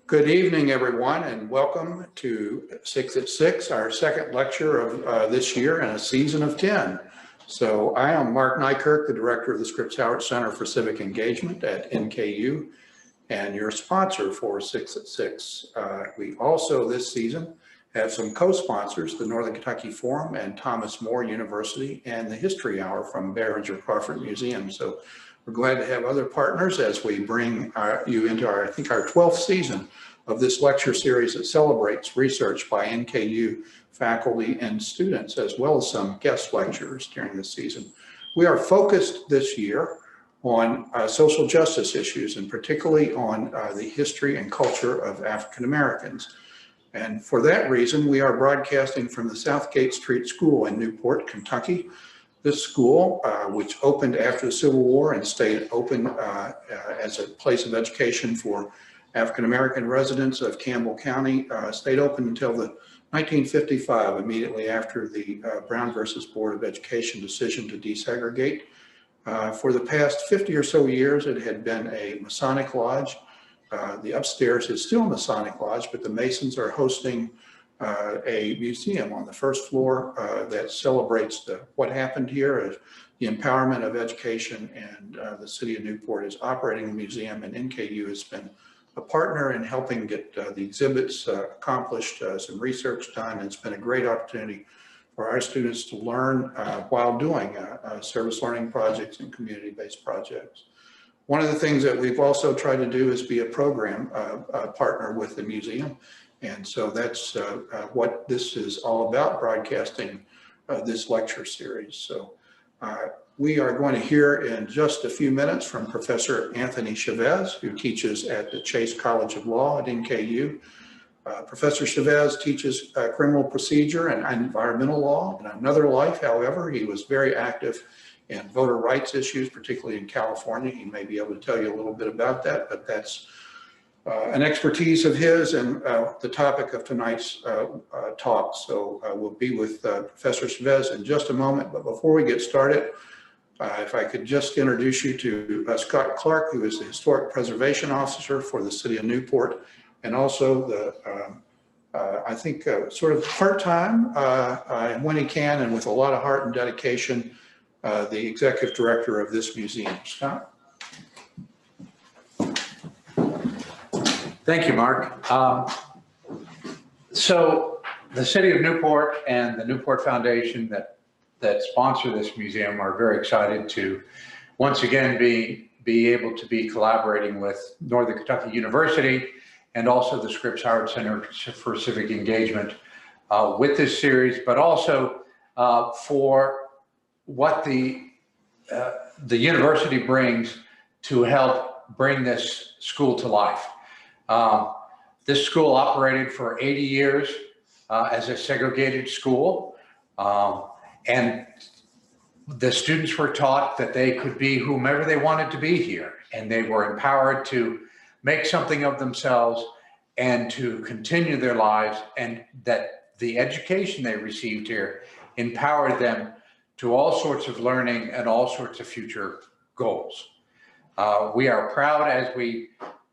Good evening, everyone, and welcome to 6 at 6, our second lecture of this year in a season of 10. So I am Mark Nykirk, the director of the Scripps Howard Center for Civic Engagement at NKU, and your sponsor for 6 at 6. We also this season have some co-sponsors, the Northern Kentucky Forum and Thomas More University, and the History Hour from Behringer Crawford Museum. So we're glad to have other partners as we bring you into our 12th season of this lecture series that celebrates research by NKU faculty and students, as well as some guest lecturers during this season. We are focused this year on social justice issues, and particularly on the history and culture of African Americans. And for that reason, we are broadcasting from the Southgate Street School in Newport, Kentucky. This school, which opened after the Civil War and stayed open as a place of education for African American residents of Campbell County, stayed open until the 1955, immediately after the Brown versus Board of Education decision to desegregate. For the past 50 or so years, it had been a Masonic lodge. The upstairs is still a Masonic lodge, but the Masons are hosting a museum on the first floor that celebrates what happened here, the empowerment of education, and the city of Newport is operating the museum, and NKU has been a partner in helping get the exhibits accomplished, some research done, and it's been a great opportunity for our students to learn while doing service learning projects and community-based projects. One of the things that we've also tried to do is be a program partner with the museum. And so that's what this is all about, broadcasting this lecture series. So we are going to hear in just a few minutes from Professor Anthony Chavez, who teaches at the Tace College of Law at NKU. Professor Chavez teaches criminal procedure and environmental law. In another life, however, he was very active in voter rights issues, particularly in California. He may be able to tell you a little bit about that, but that's an expertise of his and the topic of tonight's talk. So we'll be with Professor Chavez in just a moment. But before we get started, if I could just introduce you to Scott Clark, who is the Historic Preservation Officer for the City of Newport, and also the, I think, sort of part-time, when he can, and with a lot of heart and dedication, the Executive Director of this museum. Scott? Thank you, Mark. So the City of Newport and the Newport Foundation that sponsor this museum are very excited to once again be able to be collaborating with Northern Kentucky University and also the Scripps Howard Center for Civic Engagement with this series, but also for what the university brings to help bring this school to life. This school operated for 80 years as a segregated school, and the students were taught that they could be whomever they wanted to be here, and they were empowered to make something of themselves and to continue their lives, and that the education they received here empowered them to all sorts of learning and all sorts of future goals. We are proud as we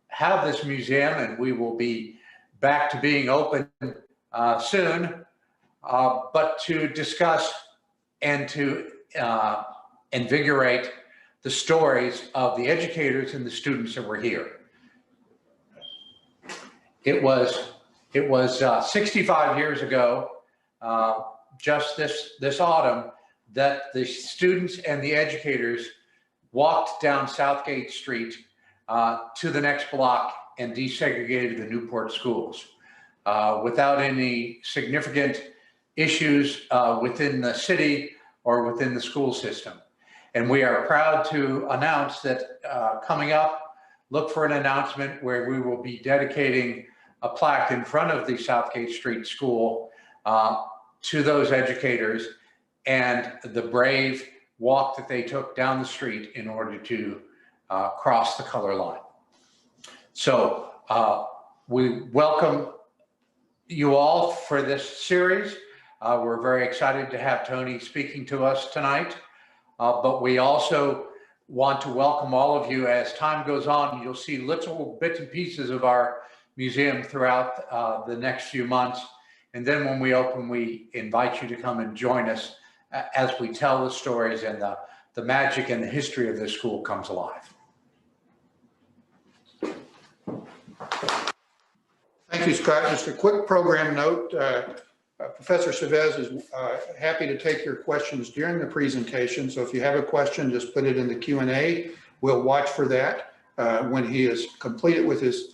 have this museum, and we will be back to being open soon, but to discuss and to invigorate the stories of the educators and the students that were here. It was 65 years ago, just this autumn, that the students and the educators walked down Southgate Street to the next block and desegregated the Newport schools without any significant issues within the city or within the school system. And we are proud to announce that coming up, look for an announcement where we will be dedicating a plaque in front of the Southgate Street School to those educators and the brave walk that they took down the street in order to cross the color line. So we welcome you all for this series. We're very excited to have Tony speaking to us tonight, but we also want to welcome all of you. As time goes on, you'll see little bits and pieces of our museum throughout the next few months. And then when we open, we invite you to come and join us as we tell the stories and the magic and the history of this school comes alive. Thank you, Scott. Just a quick program note. Professor Chavez is happy to take your questions during the presentation. So if you have a question, just put it in the Q&A. We'll watch for that. When he is completed with his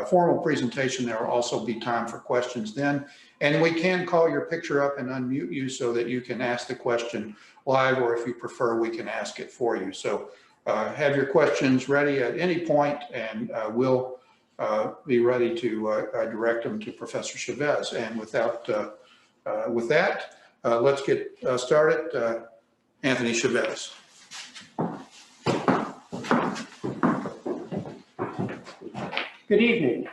formal presentation, there will also be time for questions then. And we can call your picture up and unmute you so that you can ask the question live, or if you prefer, we can ask it for you. So have your questions ready at any point, and we'll be ready to direct them to Professor Chavez. And with that, let's get started. Anthony Chavez. Good evening.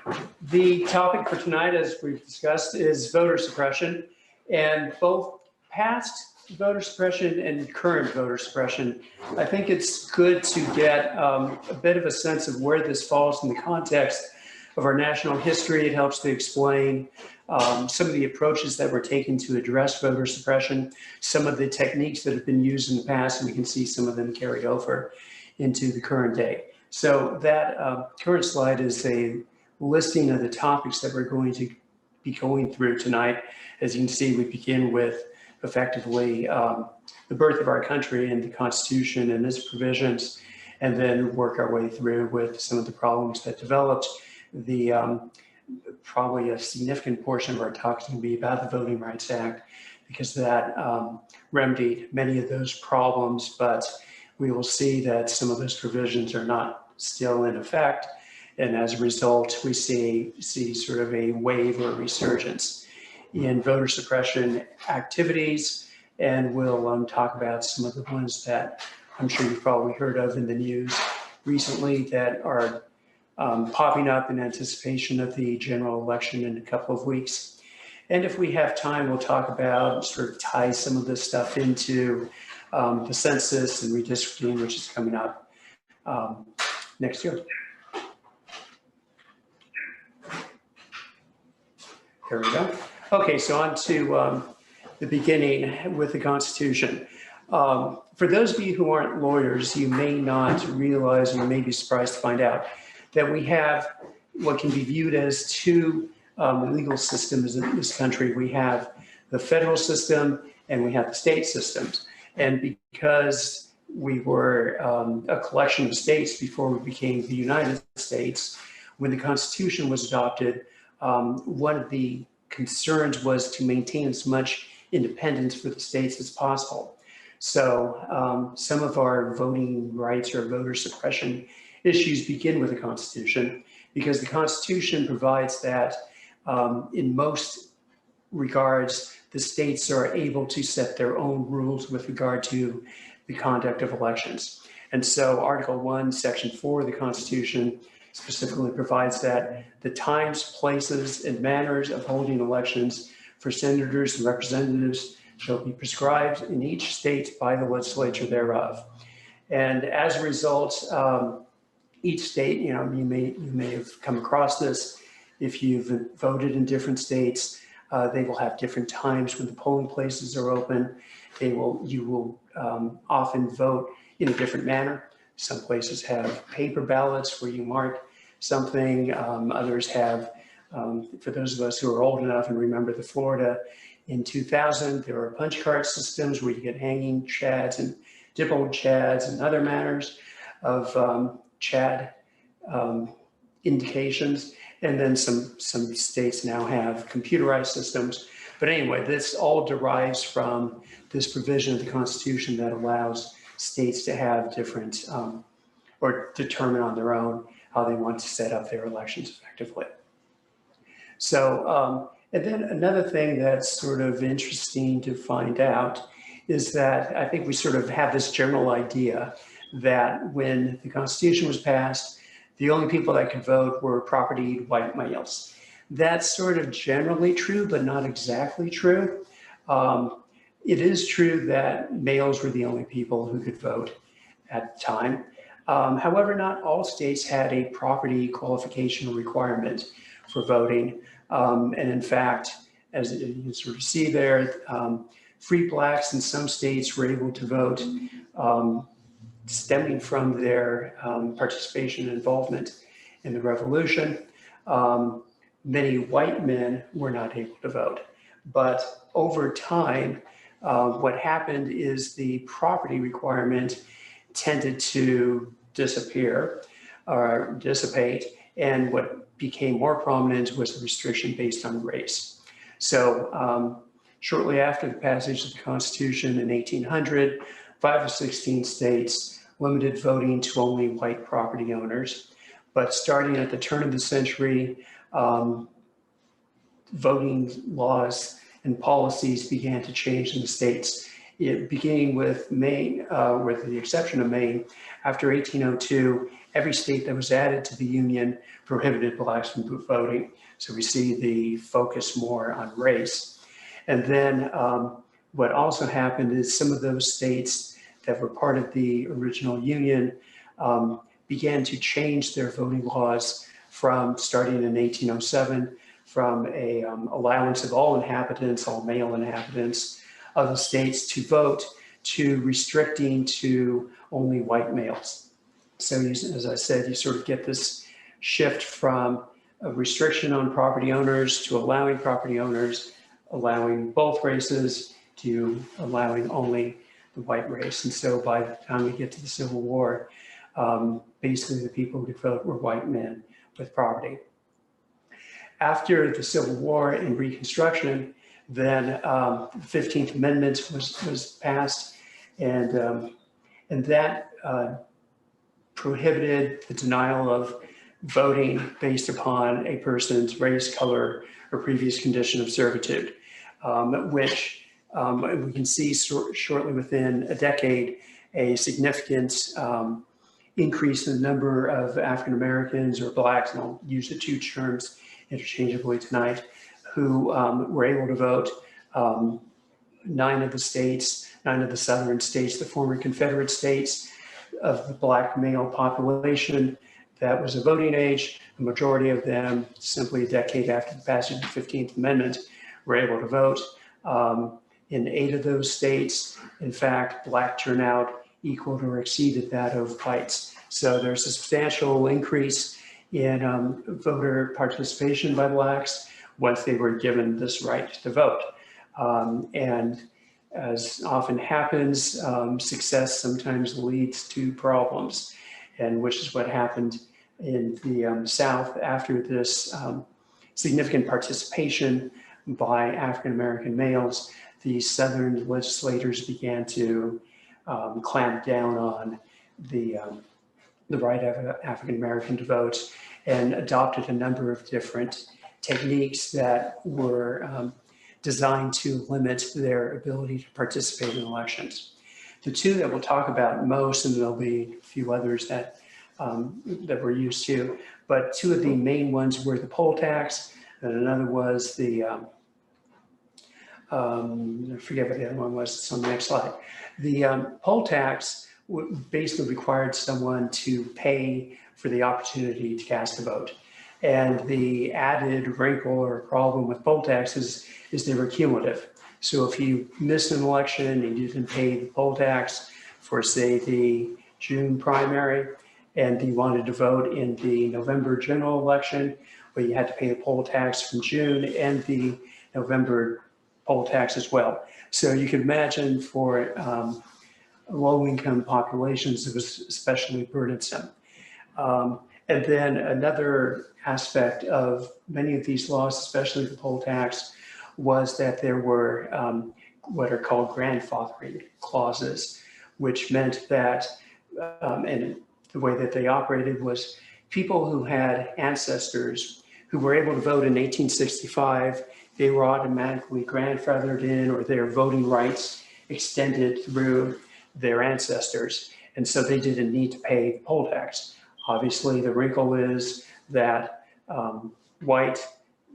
The topic for tonight, as we've discussed, is voter suppression, and both past voter suppression and current voter suppression. I think it's good to get a bit of a sense of where this falls in the context of our national history. It helps to explain some of the approaches that were taken to address voter suppression, some of the techniques that have been used in the past, and we can see some of them carried over into the current day. So that current slide is a listing of the topics that we're going to be going through tonight. As you can see, we begin with effectively the birth of our country and the Constitution and its provisions, and then work our way through with some of the problems that developed. The probably a significant portion of our talk is going to be about the Voting Rights Act, because that remedied many of those problems, but we will see that some of those provisions are not still in effect. And as a result, we see sort of a wave or a resurgence in voter suppression activities. And we'll talk about some of the ones that I'm sure you've probably heard of in the news recently that are popping up in anticipation of the general election in a couple of weeks. And if we have time, we'll talk about, sort of tie some of this stuff into the census and redistricting, which is coming up next year. There we go. Okay, so on to the beginning with the Constitution. For those of you who aren't lawyers, you may not realize, or you may be surprised to find out, that we have what can be viewed as two legal systems in this country. We have the federal system and we have the state systems. And because we were a collection of states before we became the United States, when the Constitution was adopted, one of the concerns was to maintain as much independence for the states as possible. So some of our voting rights or voter suppression issues begin with the Constitution, because the Constitution provides that in most regards, the states are able to set their own rules with regard to the conduct of elections. And so Article 1, Section 4 of the Constitution specifically provides that the times, places, and manners of holding elections for senators and representatives shall be prescribed in each state by the legislature thereof. And as a result, each state, you may have come across this if you've voted in different states. They will have different times when the polling places are open. You will often vote in a different manner. Some places have paper ballots where you mark something. Others have, for those of us who are old enough and remember the Florida in 2000, there were punch card systems where you get hanging chads and diplomat chads and other manners of chad indications. And then some states now have computerized systems. But anyway, this all derives from this provision of the Constitution that allows states to have different, or determine on their own how they want to set up their elections effectively. So, and then another thing that's sort of interesting to find out is that I think we sort of have this general idea that when the Constitution was passed, the only people that could vote were propertied white males. That's sort of generally true, but not exactly true. It is true that males were the only people who could vote at the time. However, not all states had a property qualification requirement for voting. And in fact, as you can sort of see there, free blacks in some states were able to vote stemming from their participation and involvement in the revolution. Many white men were not able to vote. But over time, what happened is the property requirement tended to disappear or dissipate, and what became more prominent was the restriction based on race. So shortly after the passage of the Constitution in 1800, 5 of 16 states limited voting to only white property owners. But starting at the turn of the century, voting laws and policies began to change in the states. Beginning with Maine, with the exception of Maine, after 1802, every state that was added to the Union prohibited blacks from voting. So we see the focus more on race. And then what also happened is some of those states that were part of the original Union began to change their voting laws from starting in 1807, from a allowance of all inhabitants, all male inhabitants of the states to vote, to restricting to only white males. So as I said, you sort of get this shift from a restriction on property owners to allowing property owners, allowing both races, to allowing only the white race. And so by the time we get to the Civil War, basically the people who could vote were white men with property. After the Civil War and Reconstruction, then the 15th Amendment was passed, and that prohibited the denial of voting based upon a person's race, color, or previous condition of servitude, which we can see shortly within a decade a significant increase in the number of African Americans or blacks, and I'll use the two terms interchangeably tonight, who were able to vote. 9 of the southern states, the former Confederate states, of the black male population that was a voting age, the majority of them, simply a decade after the passage of the 15th Amendment, were able to vote. In 8 of those states, in fact, black turnout equaled or exceeded that of whites. So there's a substantial increase in voter participation by blacks once they were given this right to vote. And as often happens, success sometimes leads to problems, and which is what happened in the South after this significant participation by African-American males. The Southern legislators began to clamp down on the right of African-American to vote and adopted a number of different techniques that were designed to limit their ability to participate in elections. The two that we'll talk about most, and there'll be a few others that we're used to, but 2 of the main ones were the poll tax, and another was the, I forget what the other one was, it's on the next slide. The poll tax basically required someone to pay for the opportunity to cast a vote. And the added wrinkle or problem with poll taxes is they were cumulative. So if you missed an election and you didn't pay the poll tax for, say, the June primary, and you wanted to vote in the November general election, well, you had to pay the poll tax from June and the November poll tax as well. So you can imagine for low-income populations, it was especially burdensome. And then another aspect of many of these laws, especially the poll tax, was that there were what are called grandfathering clauses, which meant that, and the way that they operated was people who had ancestors who were able to vote in 1865, they were automatically grandfathered in, or their voting rights extended through their ancestors. And so they didn't need to pay the poll tax. Obviously, the wrinkle is that white,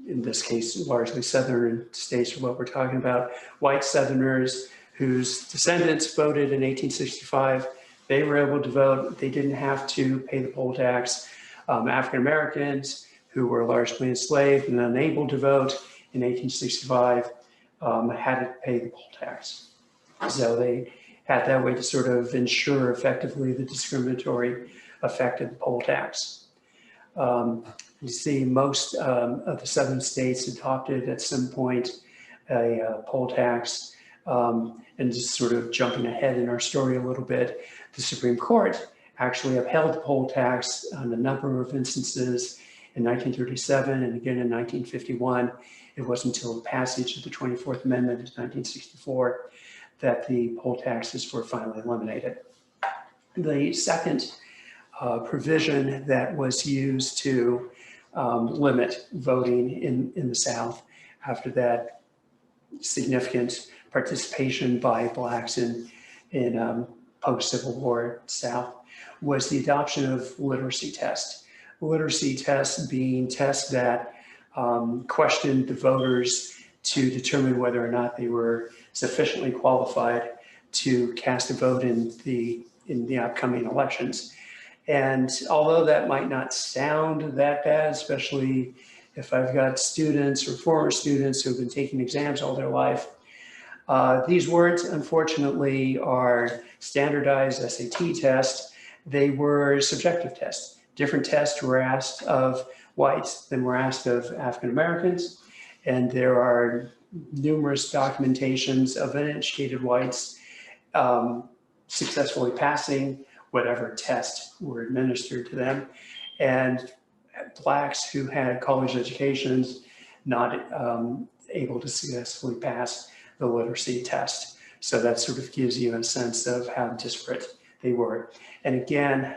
in this case, largely Southern states are what we're talking about, white Southerners whose descendants voted in 1865, They were able to vote. They didn't have to pay the poll tax. African Americans who were largely enslaved and unable to vote in 1865 had to pay the poll tax. So they had that way to sort of ensure effectively the discriminatory effect of the poll tax. You see most of the southern states adopted at some point a poll tax. And just sort of jumping ahead in our story a little bit, the Supreme Court actually upheld the poll tax on a number of instances in 1937 and again in 1951. It wasn't until the passage of the 24th Amendment in 1964 that the poll taxes were finally eliminated. The second provision that was used to limit voting in the South after that significant participation by Blacks in post-Civil War South was the adoption of literacy tests. Literacy tests being tests that questioned the voters to determine whether or not they were sufficiently qualified to cast a vote in the upcoming elections. And although that might not sound that bad, especially if I've got students or former students who've been taking exams all their life, these weren't, unfortunately, our standardized SAT tests. They were subjective tests. Different tests were asked of whites than were asked of African Americans. And there are numerous documentations of uneducated whites successfully passing whatever tests were administered to them, and Blacks who had college educations not able to successfully pass the literacy test. So that sort of gives you a sense of how disparate they were. And again,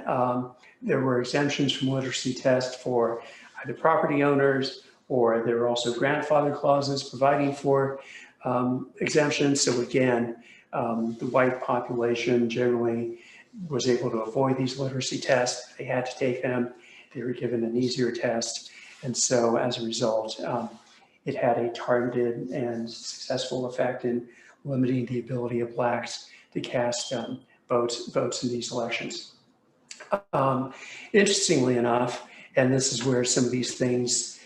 there were exemptions from literacy tests for either property owners, or there were also grandfather clauses providing for exemptions. So again, the white population generally was able to avoid these literacy tests. They had to take them. They were given an easier test. And so as a result, it had a targeted and successful effect in limiting the ability of Blacks to cast votes in these elections. Interestingly enough, and this is where some of these things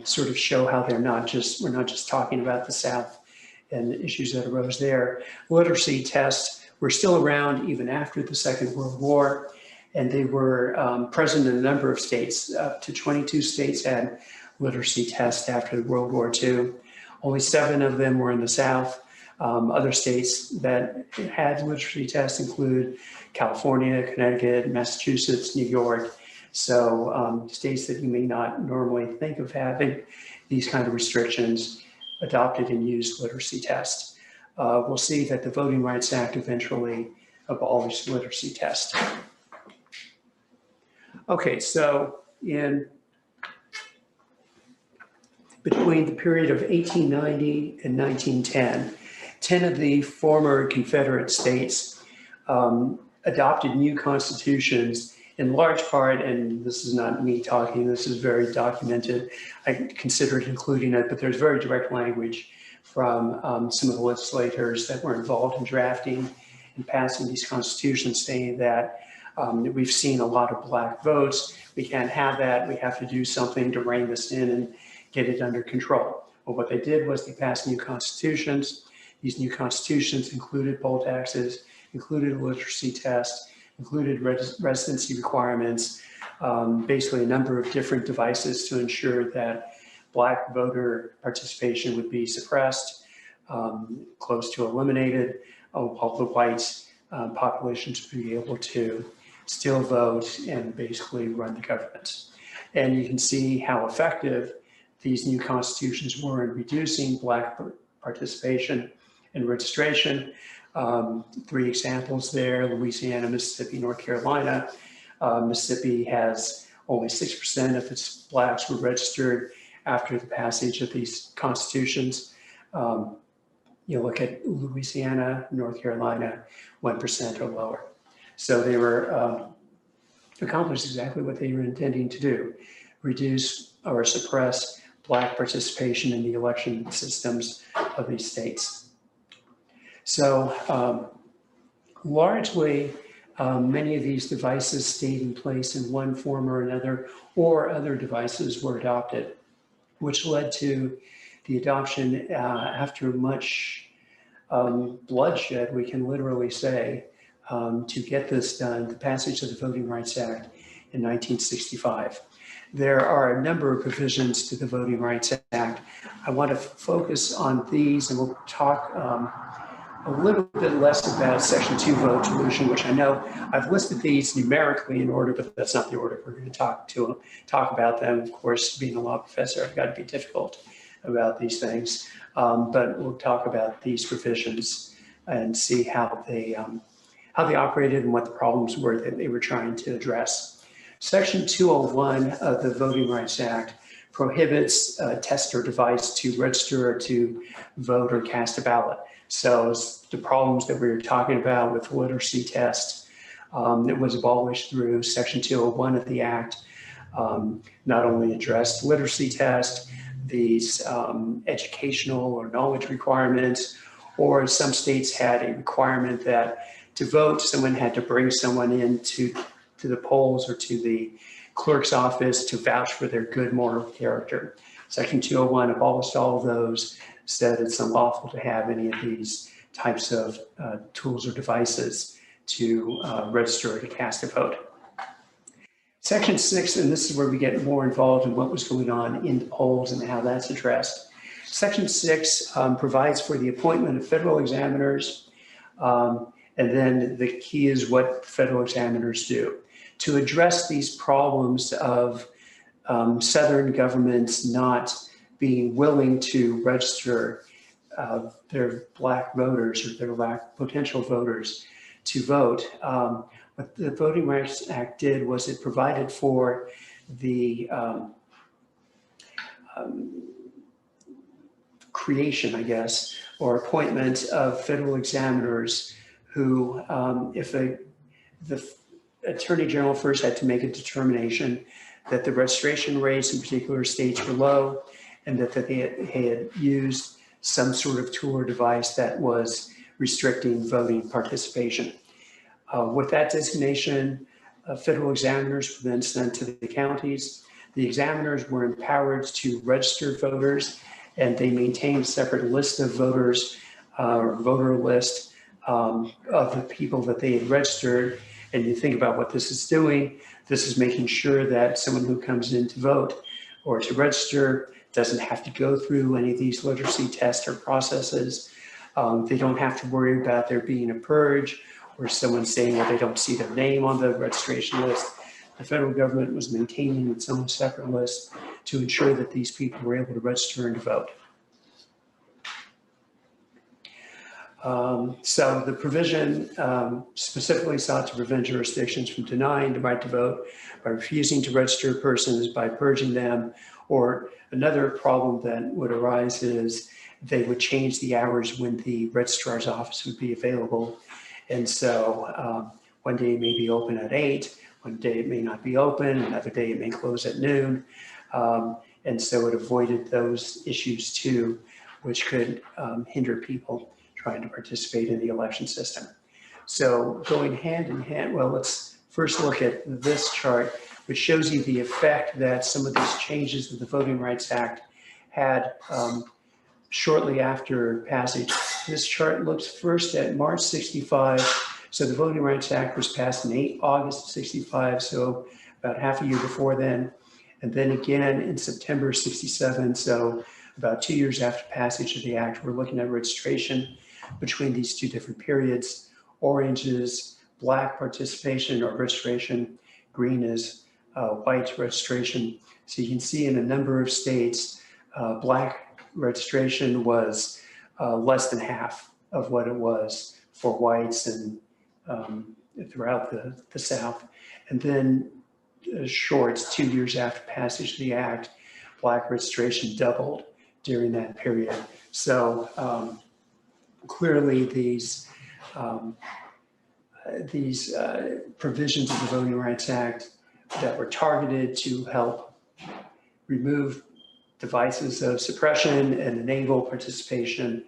sort of show how we're not just talking about the South and the issues that arose there. Literacy tests were still around even after the Second World War, and they were present in a number of states. Up to 22 states had literacy tests after World War II. Only 7 of them were in the South. Other states that had literacy tests include California, Connecticut, Massachusetts, New York. So states that you may not normally think of having these kind of restrictions adopted and used literacy tests. We'll see that the Voting Rights Act eventually abolished literacy tests. Okay, so between the period of 1890 and 1910, 10 of the former Confederate states adopted new constitutions in large part, and this is not me talking, this is very documented. I considered including it, but there's very direct language from some of the legislators that were involved in drafting and passing these constitutions, saying that we've seen a lot of Black votes. We can't have that. We have to do something to rein this in and get it under control. Well, what they did was they passed new constitutions. These new constitutions included poll taxes, included a literacy test, included residency requirements, basically a number of different devices to ensure that Black voter participation would be suppressed, close to eliminated, while the white populations would be able to still vote and basically run the government. And you can see how effective these new constitutions were in reducing Black participation and registration. 3 examples there: Louisiana, Mississippi, North Carolina. Mississippi has only 6% of its Blacks were registered after the passage of these constitutions. You look at Louisiana, North Carolina, 1% or lower. So they were accomplished exactly what they were intending to do: reduce or suppress Black participation in the election systems of these states. So largely, Many of these devices stayed in place in one form or another, or other devices were adopted, which led to the adoption after much bloodshed, we can literally say, to get this done, the passage of the Voting Rights Act in 1965. There are a number of provisions to the Voting Rights Act. I want to focus on these, and we'll talk a little bit less about Section 2 vote dilution, which I know I've listed these numerically in order, but that's not the order we're going to talk about them. Of course, being a law professor, I've got to be difficult about these things, but we'll talk about these provisions and see how they operated and what the problems were that they were trying to address. Section 201 of the Voting Rights Act prohibits a test or device to register or to vote or cast a ballot. So the problems that we were talking about with the literacy test, it was abolished through Section 201 of the Act. Not only addressed literacy test, these educational or knowledge requirements, or some states had a requirement that to vote, someone had to bring someone into the polls or to the clerk's office to vouch for their good moral character. Section 201 abolished all of those, said it's unlawful to have any of these types of tools or devices to register or to cast a vote. Section 6, and this is where we get more involved in what was going on in the polls and how that's addressed. Section 6 provides for the appointment of federal examiners, and then the key is what federal examiners do. To address these problems of Southern governments not being willing to register their Black voters or their Black potential voters to vote, what the Voting Rights Act did was it provided for the creation, I guess, or appointment of federal examiners who, if the Attorney General first had to make a determination that the registration rates in particular states were low and that they had used some sort of tool or device that was restricting voting participation. With that designation, federal examiners were then sent to the counties. The examiners were empowered to register voters, and they maintained a separate list of voters, or voter list of the people that they had registered. And you think about what this is doing. This is making sure that someone who comes in to vote or to register doesn't have to go through any of these literacy tests or processes. They don't have to worry about there being a purge or someone saying that they don't see their name on the registration list. The federal government was maintaining its own separate list to ensure that these people were able to register and to vote. So the provision specifically sought to prevent jurisdictions from denying the right to vote by refusing to register persons, by purging them, or another problem that would arise is they would change the hours when the registrar's office would be available. And so one day it may be open at 8, one day it may not be open, another day it may close at noon. And so it avoided those issues too, which could hinder people trying to participate in the election system. So going hand in hand, well, let's first look at this chart, which shows you the effect that some of these changes of the Voting Rights Act had shortly after passage. This chart looks first at March 65. So the Voting Rights Act was passed in August 65, so about half a year before then. And then again in September 67, so about 2 years after passage of the act, we're looking at registration between these two different periods. Orange is Black participation or registration, green is white registration. So you can see in a number of states, Black registration was less than half of what it was for whites and throughout the South. And then shorts, 2 years after passage of the act, Black registration doubled during that period. So clearly these provisions of the Voting Rights Act that were targeted to help remove devices of suppression and enable participation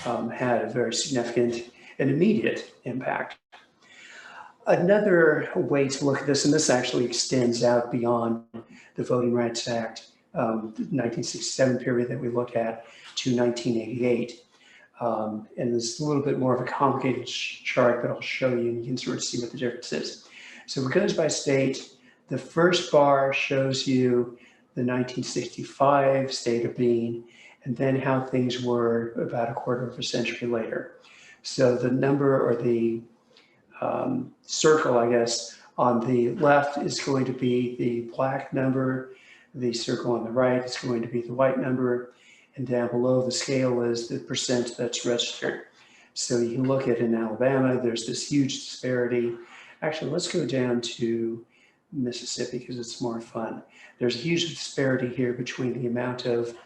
had a very significant and immediate impact. Another way to look at this, and this actually extends out beyond the Voting Rights Act, the 1967 period that we looked at to 1988. And there's a little bit more of a complicated chart, but I'll show you and you can sort of see what the difference is. So it goes by state. The first bar shows you the 1965 state of being, and then how things were about a quarter of a century later. So the number, or the circle, I guess, on the left is going to be the black number. The circle on the right is going to be the white number. And down below the scale is the percent that's registered. So you can look at in Alabama, there's this huge disparity. Actually, let's go down to Mississippi because it's more fun. There's a huge disparity here between the amount of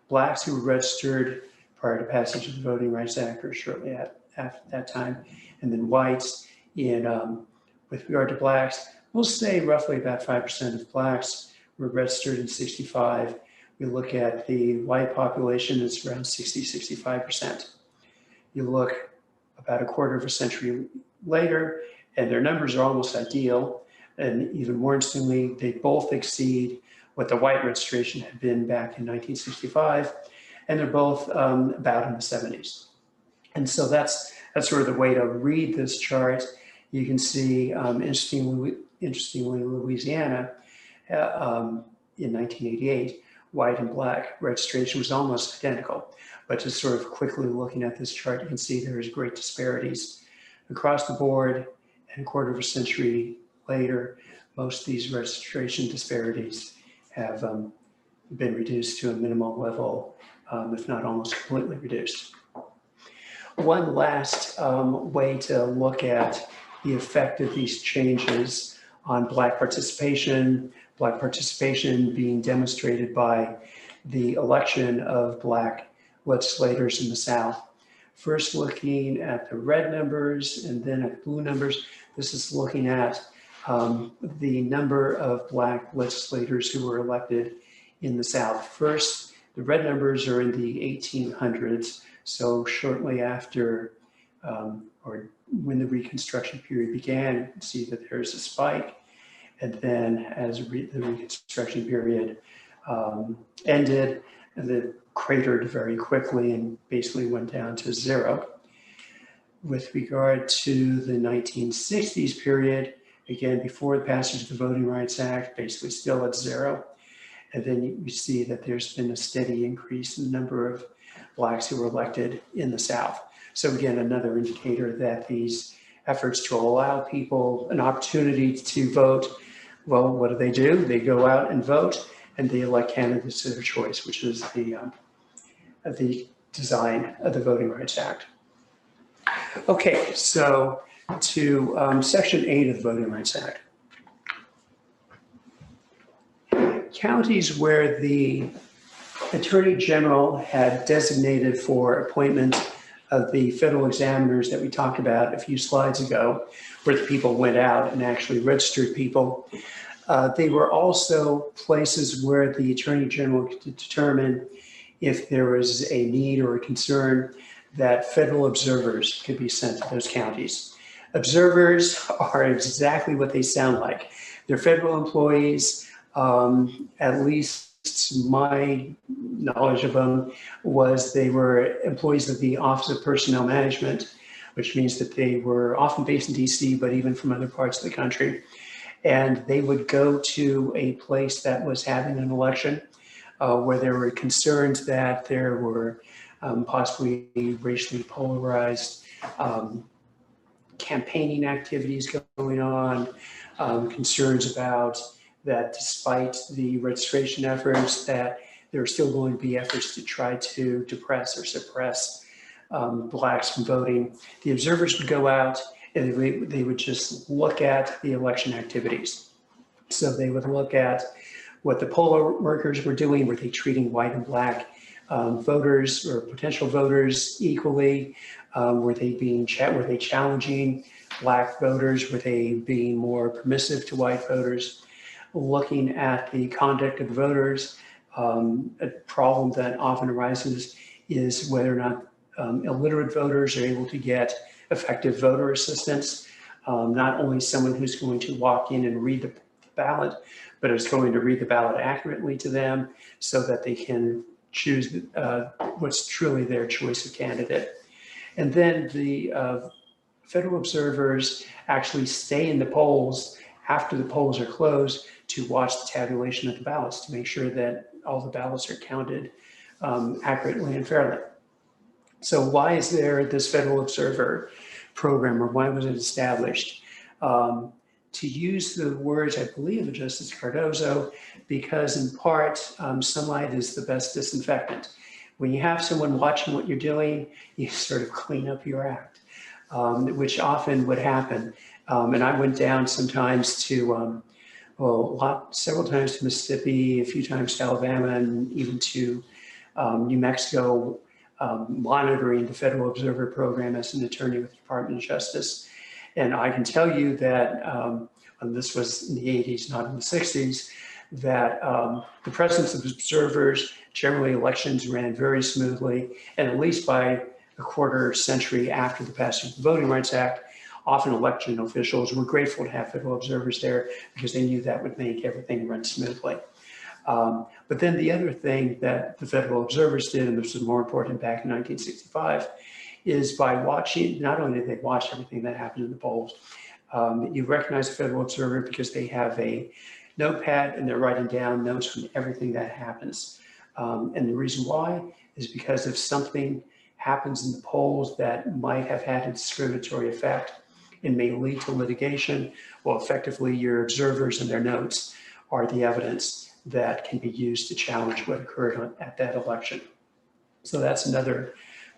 blacks who were registered prior to passage of the Voting Rights Act or shortly after that time, and then whites. With regard to blacks, we'll say roughly about 5% of blacks were registered in 65. We look at the white population, it's around 65%. You look about a quarter of a century later, and their numbers are almost ideal. And even more interestingly, they both exceed what the white registration had been back in 1965, and they're both about in the 70s. And so that's sort of the way to read this chart. You can see, interestingly, Louisiana in 1988, white and black registration was almost identical. But just sort of quickly looking at this chart, you can see there's great disparities across the board. And a quarter of a century later, most of these registration disparities have been reduced to a minimal level, if not almost completely reduced. One last way to look at the effect of these changes on black participation being demonstrated by the election of black legislators in the South. First looking at the red numbers and then at blue numbers. This is looking at the number of black legislators who were elected in the South. First, the red numbers are in the 1800s, so shortly after or when the Reconstruction period began, you can see that there's a spike. And then as the Reconstruction period ended, and it cratered very quickly and basically went down to zero. With regard to the 1960s period, again, before the passage of the Voting Rights Act, basically still at zero. And then you see that there's been a steady increase in the number of blacks who were elected in the South. So again, another indicator that these efforts to allow people an opportunity to vote, well, what do? They go out and vote, and they elect candidates of their choice, which is the design of the Voting Rights Act. Okay, so to Section 8 of the Voting Rights Act. Counties where the Attorney General had designated for appointment of the federal examiners that we talked about a few slides ago, where the people went out and actually registered people. They were also places where the Attorney General could determine if there was a need or a concern that federal observers could be sent to those counties. Observers are exactly what they sound like. They're federal employees. At least my knowledge of them was they were employees of the Office of Personnel Management, which means that they were often based in DC, but even from other parts of the country. And they would go to a place that was having an election where there were concerns that there were possibly racially polarized campaigning activities going on, concerns about that despite the registration efforts, that there are still going to be efforts to try to depress or suppress blacks from voting. The observers would go out and they would just look at the election activities. So they would look at what the poll workers were doing. Were they treating white and black voters or potential voters equally? Were they challenging black voters? Were they being more permissive to white voters? Looking at the conduct of the voters, a problem that often arises is whether or not illiterate voters are able to get effective voter assistance. not only someone who's going to walk in and read the ballot, but is going to read the ballot accurately to them so that they can choose what's truly their choice of candidate. And then the federal observers actually stay in the polls after the polls are closed to watch the tabulation of the ballots to make sure that all the ballots are counted accurately and fairly. So why is there this federal observer program, or why was it established? To use the words, I believe, of Justice Cardozo, because in part, sunlight is the best disinfectant. When you have someone watching what you're doing, you sort of clean up your act, which often would happen. And I went down sometimes to, several times to Mississippi, a few times to Alabama, and even to New Mexico, monitoring the Federal Observer Program as an attorney with the Department of Justice. And I can tell you that, and this was in the 80s, not in the 60s, that the presence of observers, generally elections ran very smoothly, and at least by a quarter century after the passage of the Voting Rights Act, often election officials were grateful to have federal observers there because they knew that would make everything run smoothly. But then the other thing that the federal observers did, and this was more important back in 1965, is by watching, not only did they watch everything that happened in the polls, you recognize a federal observer because they have a notepad and they're writing down notes from everything that happens. And the reason why is because if something happens in the polls that might have had a discriminatory effect and may lead to litigation, well, effectively your observers and their notes are the evidence that can be used to challenge what occurred at that election. So that's another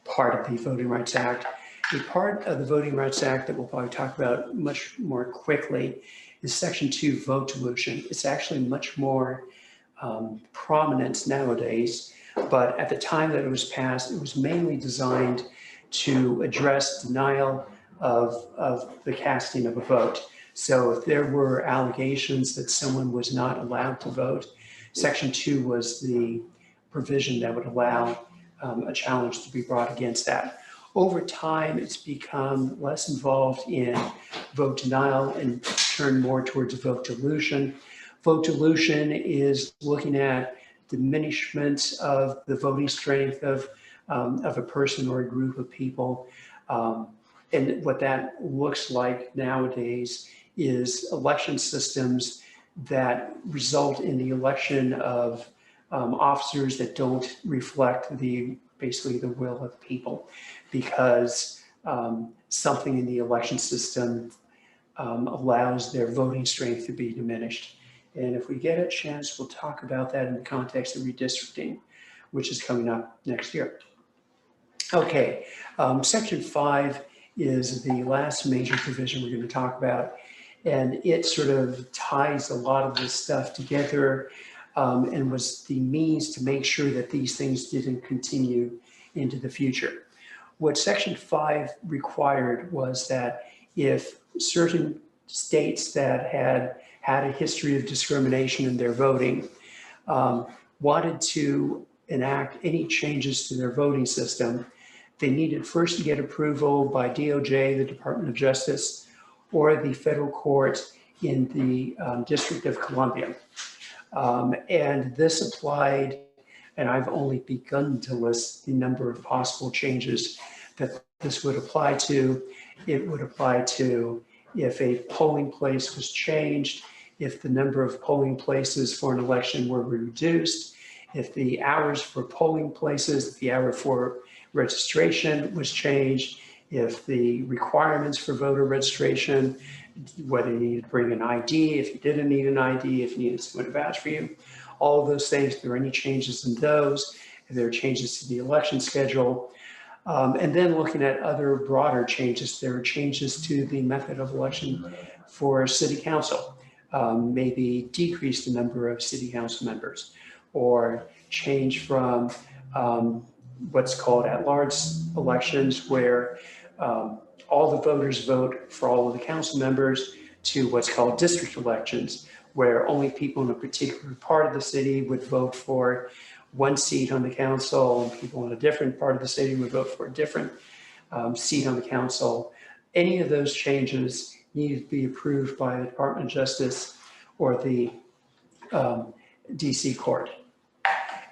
part of the Voting Rights Act. A part of the Voting Rights Act that we'll probably talk about much more quickly is Section 2, vote dilution. It's actually much more prominent nowadays, but at the time that it was passed, it was mainly designed to address denial of the casting of a vote. So if there were allegations that someone was not allowed to vote, Section 2 was the provision that would allow a challenge to be brought against that. Over time, it's become less involved in vote denial and turned more towards vote dilution. Vote dilution is looking at diminishment of the voting strength of a person or a group of people. And what that looks like nowadays is election systems that result in the election of officers that don't reflect basically the will of the people, because something in the election system allows their voting strength to be diminished. And if we get a chance, we'll talk about that in the context of redistricting, which is coming up next year. Okay, Section 5 is the last major provision we're going to talk about, and it sort of ties a lot of this stuff together and was the means to make sure that these things didn't continue into the future. What Section 5 required was that if certain states that had a history of discrimination in their voting wanted to enact any changes to their voting system, they needed first to get approval by DOJ, the Department of Justice, or the federal court in the District of Columbia. And this applied, and I've only begun to list the number of possible changes that this would apply to. It would apply to if a polling place was changed, if the number of polling places for an election were reduced, if the hours for polling places, if the hour for registration was changed, if the requirements for voter registration, whether you needed to bring an ID, if you didn't need an ID, if you needed someone to vouch for you, all of those things, if there are any changes in those, if there are changes to the election schedule. And then looking at other broader changes, there are changes to the method of election for city council, maybe decrease the number of city council members, or change from what's called at-large elections, where all the voters vote for all of the council members, to what's called district elections, where only people in a particular part of the city would vote for one seat on the council, and people in a different part of the city would vote for a different seat on the council. Any of those changes needed to be approved by the Department of Justice or the DC court.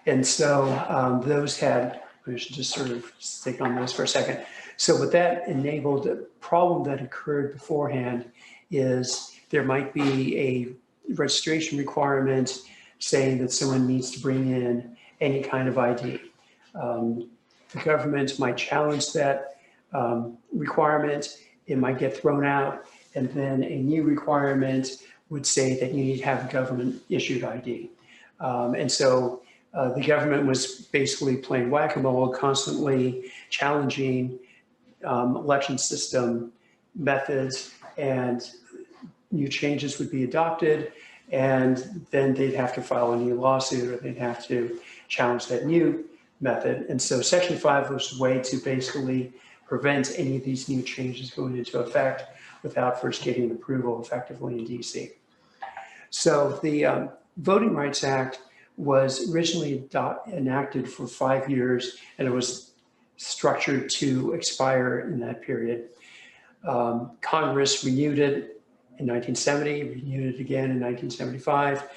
And so those had, we should just sort of stick on those for a second. So what that enabled, the problem that occurred beforehand is there might be a registration requirement saying that someone needs to bring in any kind of ID. The government might challenge that requirement. It might get thrown out, and then a new requirement would say that you need to have a government issued ID. And so the government was basically playing whack-a-mole, constantly challenging election system methods, and new changes would be adopted, and then they'd have to file a new lawsuit, or they'd have to challenge that new method. And so Section 5 was a way to basically prevent any of these new changes going into effect without first getting approval effectively in DC. So the Voting Rights Act was originally enacted for 5 years, and it was structured to expire in that period. Congress renewed it in 1970, renewed it again in 1975,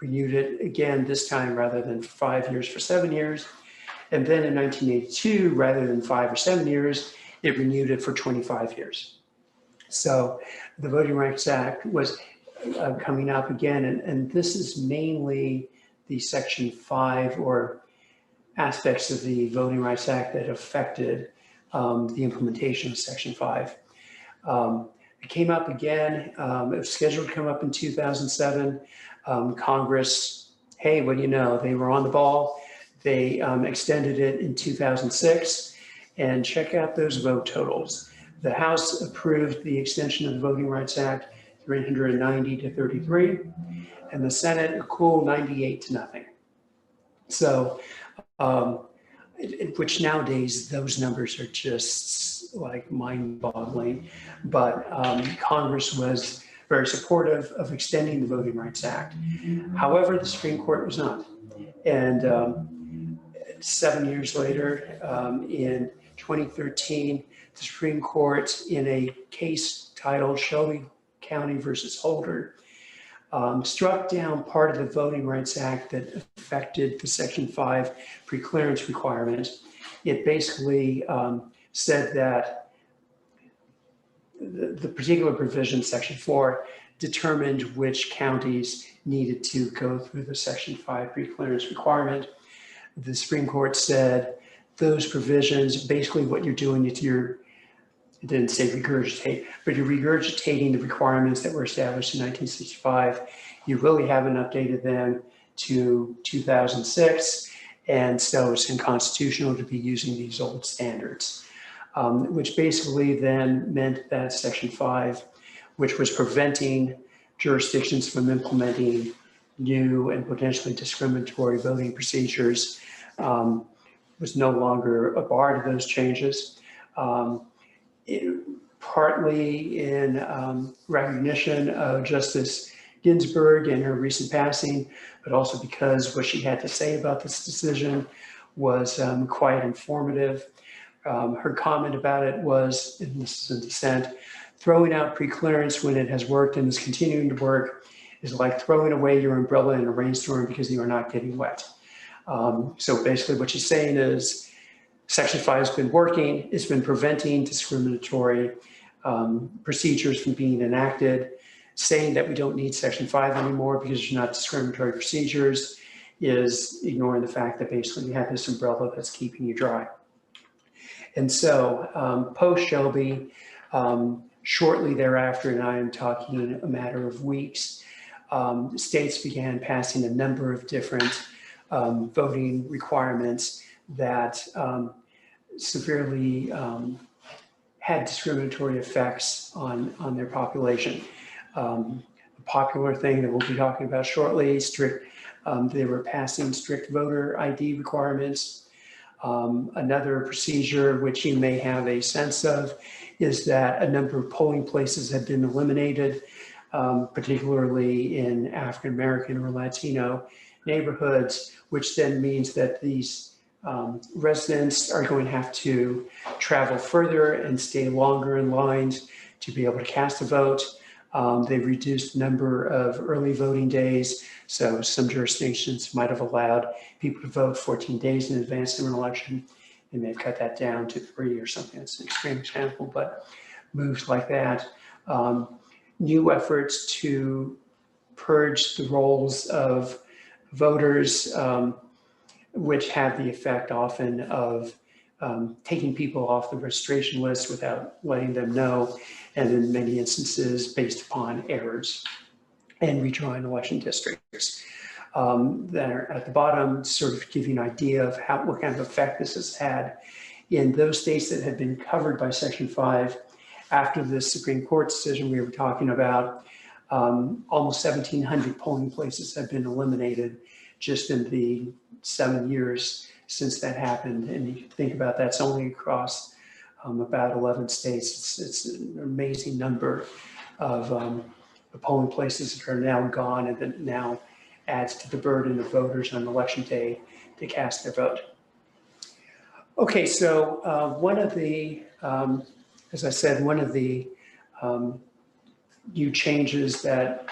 renewed it again this time rather than 5 years for 7 years. And then in 1982, rather than 5 or 7 years, it renewed it for 25 years. So the Voting Rights Act was coming up again, and this is mainly the Section 5 or aspects of the Voting Rights Act that affected the implementation of Section 5. It came up again, it was scheduled to come up in 2007. Congress, hey, what do you know? They were on the ball. They extended it in 2006, and check out those vote totals. The House approved the extension of the Voting Rights Act 390 to 33, and the Senate a cool 98 to nothing. So, which nowadays those numbers are just like mind-boggling, but Congress was very supportive of extending the Voting Rights Act. However, the Supreme Court was not. And 7 years later, in 2013, the Supreme Court, in a case titled Shelby County versus Holder, struck down part of the Voting Rights Act that affected the Section 5 preclearance requirement. It basically said that the particular provision, Section 4, determined which counties needed to go through the Section 5 preclearance requirement. The Supreme Court said those provisions, basically what you're doing is it didn't say regurgitate, but you're regurgitating the requirements that were established in 1965. You really haven't updated them to 2006, and so it's unconstitutional to be using these old standards, which basically then meant that Section 5, which was preventing jurisdictions from implementing new and potentially discriminatory voting procedures, was no longer a bar to those changes. Partly in recognition of Justice Ginsburg and her recent passing, but also because what she had to say about this decision was quite informative. Her comment about it was, and this is in dissent, throwing out preclearance when it has worked and is continuing to work is like throwing away your umbrella in a rainstorm because you are not getting wet. So basically what she's saying is, Section 5 has been working. It's been preventing discriminatory procedures from being enacted. Saying that we don't need Section 5 anymore because there's not discriminatory procedures is ignoring the fact that basically you have this umbrella that's keeping you dry. And so post-Shelby, shortly thereafter, and I am talking a matter of weeks, states began passing a number of different voting requirements that severely had discriminatory effects on their population. A popular thing that we'll be talking about shortly, they were passing strict voter ID requirements. Another procedure which you may have a sense of is that a number of polling places have been eliminated, particularly in African American or Latino neighborhoods, which then means that these residents are going to have to travel further and stay longer in lines to be able to cast a vote. They've reduced the number of early voting days. So some jurisdictions might have allowed people to vote 14 days in advance of an election, and they've cut that down to 3 or something. That's an extreme example, but moves like that. New efforts to purge the rolls of voters, which have the effect often of taking people off the registration list without letting them know, and in many instances based upon errors, and redrawing election districts. That are at the bottom, sort of give you an idea of what kind of effect this has had in those states that have been covered by Section 5. After the Supreme Court decision we were talking about, almost 1,700 polling places have been eliminated just in the 7 years since that happened. And you think about that's only across about 11 states. It's an amazing number of the polling places that are now gone, and that now adds to the burden of voters on election day to cast their vote. Okay, so one of the, as I said, one of the new changes that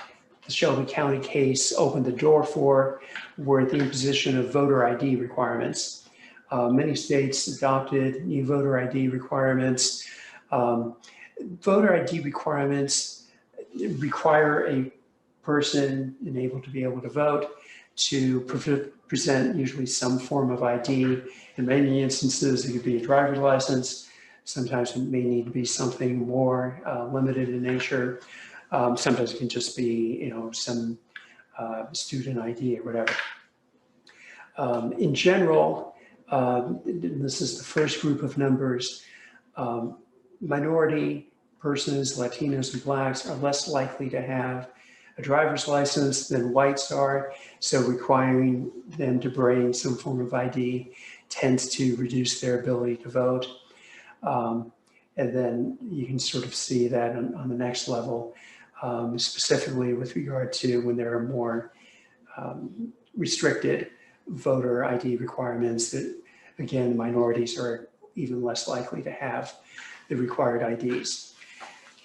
the Shelby County case opened the door for were the imposition of voter ID requirements. Many states adopted new voter ID requirements. Voter ID requirements require a person able to vote to present usually some form of ID. In many instances, it could be a driver's license. Sometimes it may need to be something more limited in nature. Sometimes it can just be, some student ID or whatever. In general, this is the first group of numbers, minority persons, Latinos and Blacks are less likely to have a driver's license than whites are. So requiring them to bring some form of ID tends to reduce their ability to vote. And then you can sort of see that on the next level, specifically with regard to when there are more restricted voter ID requirements, that again, minorities are even less likely to have the required IDs.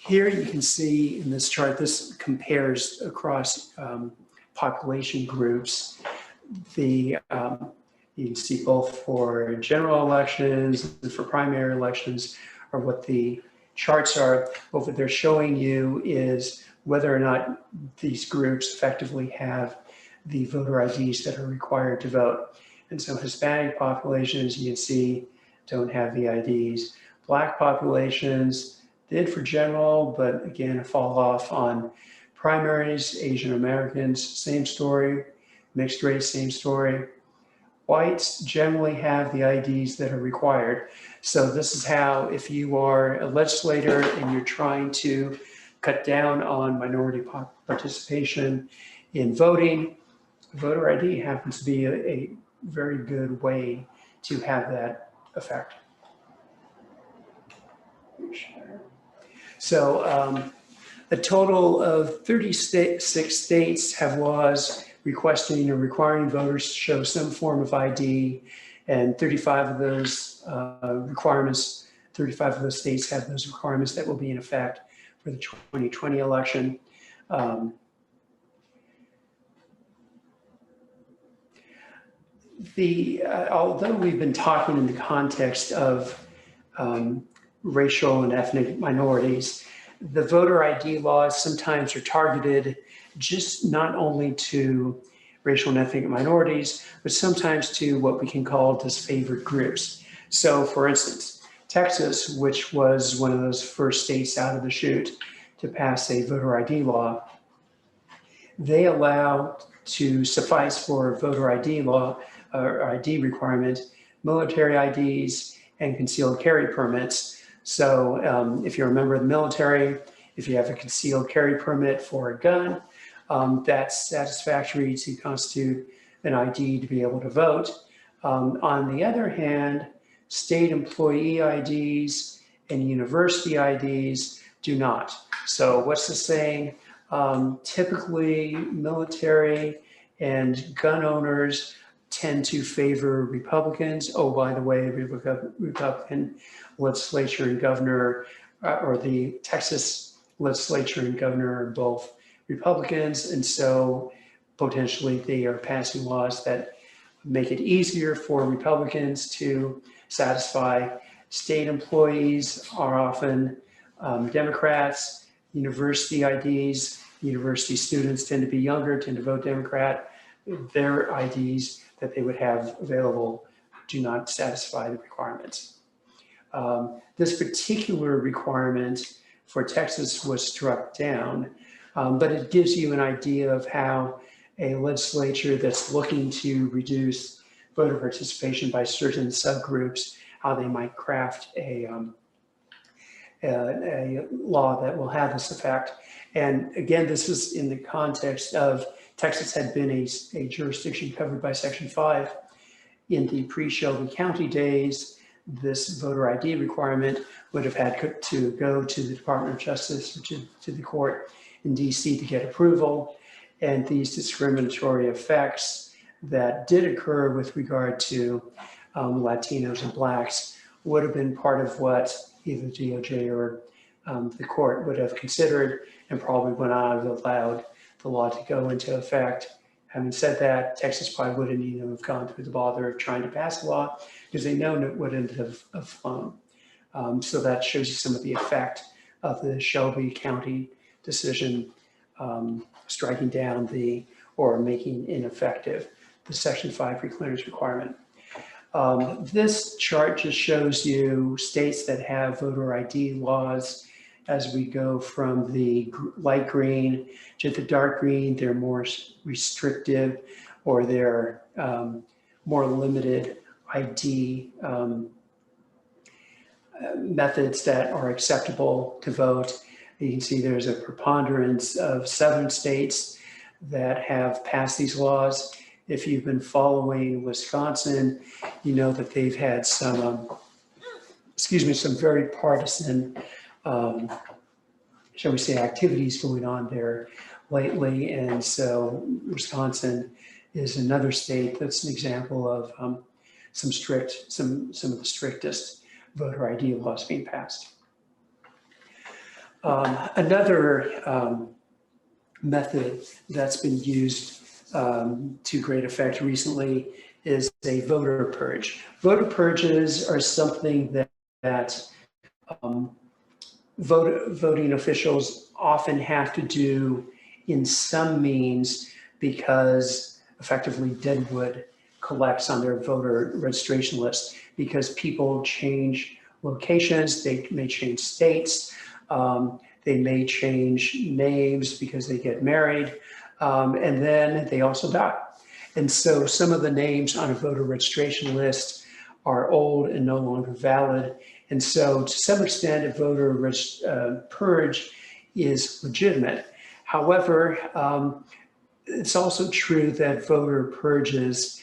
Here you can see in this chart, this compares across population groups. You can see both for general elections and for primary elections are what the charts are. But what they're showing you is whether or not these groups effectively have the voter IDs that are required to vote. And so Hispanic populations, you can see, don't have the IDs. Black populations did for general, but again, a fall off on primaries. Asian Americans, same story. Mixed race, same story. Whites generally have the IDs that are required. So this is how, if you are a legislator and you're trying to cut down on minority participation in voting, voter ID happens to be a very good way to have that effect. So a total of 36 states have laws requesting or requiring voters to show some form of ID, and 35 of those requirements, 35 of those states have those requirements that will be in effect for the 2020 election. Although we've been talking in the context of racial and ethnic minorities, the voter ID laws sometimes are targeted just not only to racial and ethnic minorities, but sometimes to what we can call disfavored groups. So for instance, Texas, which was one of those first states out of the chute to pass a voter ID law, they allow to suffice for voter ID law or ID requirement, military IDs and concealed carry permits. So if you're a member of the military, if you have a concealed carry permit for a gun, that's satisfactory to constitute an ID to be able to vote. On the other hand, state employee IDs and university IDs do not. So what's the saying? Typically, military and gun owners tend to favor Republicans. Oh, by the way, Republican legislature and governor or the Texas legislature and governor are both Republicans, and so potentially they are passing laws that make it easier for Republicans to satisfy. State employees are often Democrats. University IDs, university students tend to be younger, tend to vote Democrat. Their IDs that they would have available do not satisfy the requirements. This particular requirement for Texas was struck down, but it gives you an idea of how a legislature that's looking to reduce voter participation by certain subgroups, how they might craft a law that will have this effect. And again, this is in the context of Texas had been a jurisdiction covered by Section 5. In the pre-Shelby County days, this voter ID requirement would have had to go to the Department of Justice, to the court in DC to get approval. And these discriminatory effects that did occur with regard to Latinos and Blacks would have been part of what either DOJ or the court would have considered, and probably would not have allowed the law to go into effect. Having said that, Texas probably wouldn't even have gone through the bother of trying to pass a law because they know it wouldn't have flown. So that shows you some of the effect of the Shelby County decision striking down or making ineffective the Section 5 preclearance requirement. This chart just shows you states that have voter ID laws. As we go from the light green to the dark green, they're more restrictive, or they're more limited ID methods that are acceptable to vote. You can see there's a preponderance of southern states that have passed these laws. If you've been following Wisconsin, you know that they've had some, some very partisan, shall we say, activities going on there lately. And so Wisconsin is another state that's an example of some of the strictest voter ID laws being passed. Another method that's been used to great effect recently is a voter purge. Voter purges are something that voting officials often have to do in some means because effectively Deadwood collects on their voter registration list because people change locations, they may change states, they may change names because they get married, and then they also die. And so some of the names on a voter registration list are old and no longer valid. And so to some extent, a voter purge is legitimate. However, it's also true that voter purges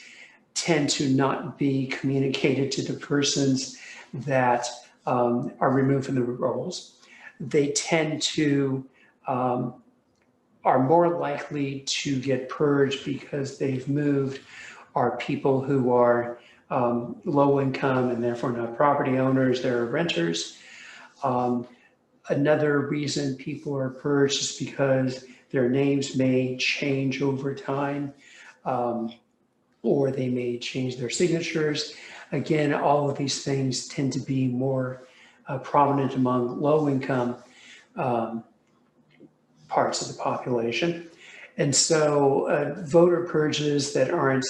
tend to not be communicated to the persons that are removed from the rolls. They tend to are more likely to get purged because they've moved are people who are low income and therefore not property owners, they're renters. Another reason people are purged is because their names may change over time, or they may change their signatures. Again, all of these things tend to be more prominent among low income parts of the population. And so voter purges that aren't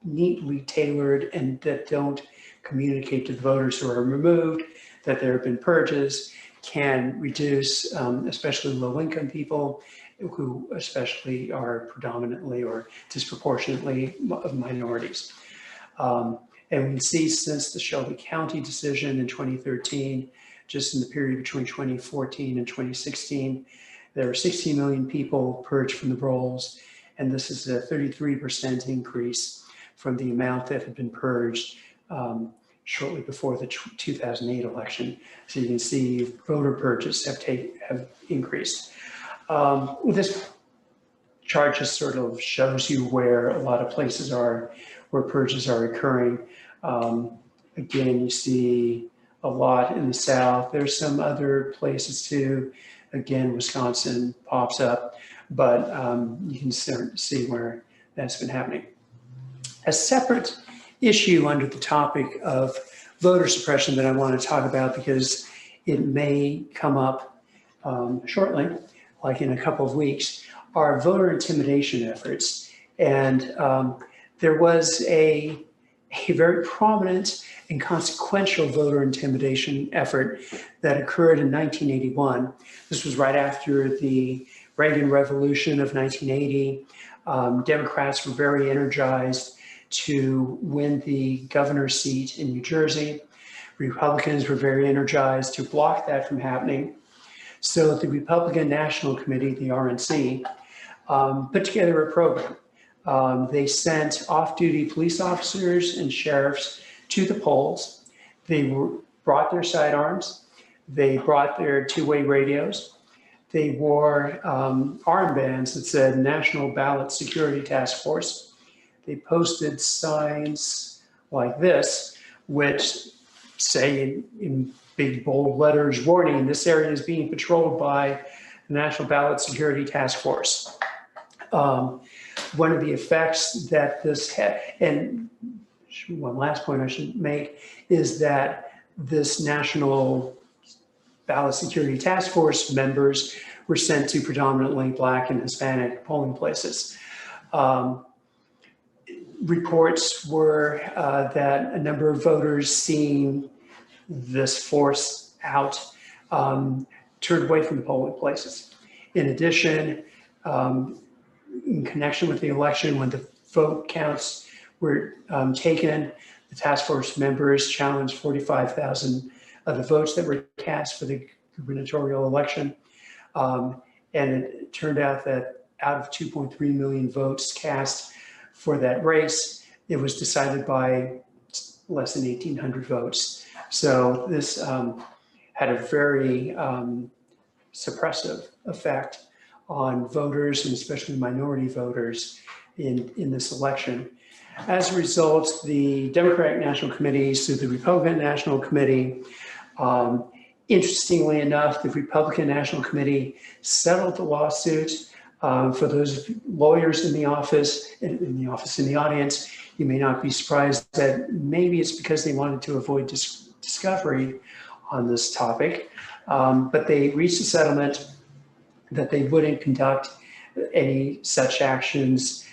neatly tailored and that don't communicate to the voters who are removed that there have been purges can reduce, especially low-income people who especially are predominantly or disproportionately minorities. And we see since the Shelby County decision in 2013, just in the period between 2014 and 2016, there were 16 million people purged from the rolls, and this is a 33% increase from the amount that had been purged shortly before the 2008 election. So you can see voter purges have increased. This chart just sort of shows you where a lot of places are, where purges are occurring. Again, you see a lot in the South. There's some other places too. Again, Wisconsin pops up, but you can start to see where that's been happening. A separate issue under the topic of voter suppression that I want to talk about, because it may come up shortly, like in a couple of weeks, are voter intimidation efforts. And there was a very prominent and consequential voter intimidation effort that occurred in 1981. This was right after the Reagan Revolution of 1980. Democrats were very energized to win the governor's seat in New Jersey. Republicans were very energized to block that from happening. So the Republican National Committee, the RNC, put together a program. They sent off-duty police officers and sheriffs to the polls. They brought their sidearms. They brought their two-way radios. They wore armbands that said National Ballot Security Task Force. They posted signs like this, which say in big bold letters, warning, this area is being patrolled by the National Ballot Security Task Force. One of the effects that this had, and one last point I should make, is that this National Ballot Security Task Force members were sent to predominantly Black and Hispanic polling places. Reports were that a number of voters seeing this force out turned away from the polling places. In addition, in connection with the election, when the vote counts were taken, the task force members challenged 45,000 of the votes that were cast for the gubernatorial election. And it turned out that out of 2.3 million votes cast for that race, it was decided by less than 1,800 votes. So this had a very suppressive effect on voters, and especially minority voters in this election. As a result, the Democratic National Committee sued the Republican National Committee. Interestingly enough, the Republican National Committee settled the lawsuit. For those lawyers in the audience, you may not be surprised that maybe it's because they wanted to avoid discovery on this topic, but they reached a settlement that they wouldn't conduct any such actions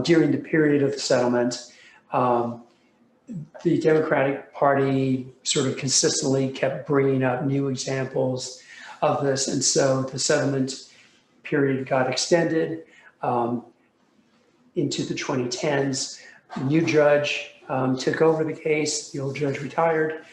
during the period of the settlement. The Democratic Party sort of consistently kept bringing up new examples of this, and so the settlement period got extended into the 2010s. A new judge took over the case. The old judge retired.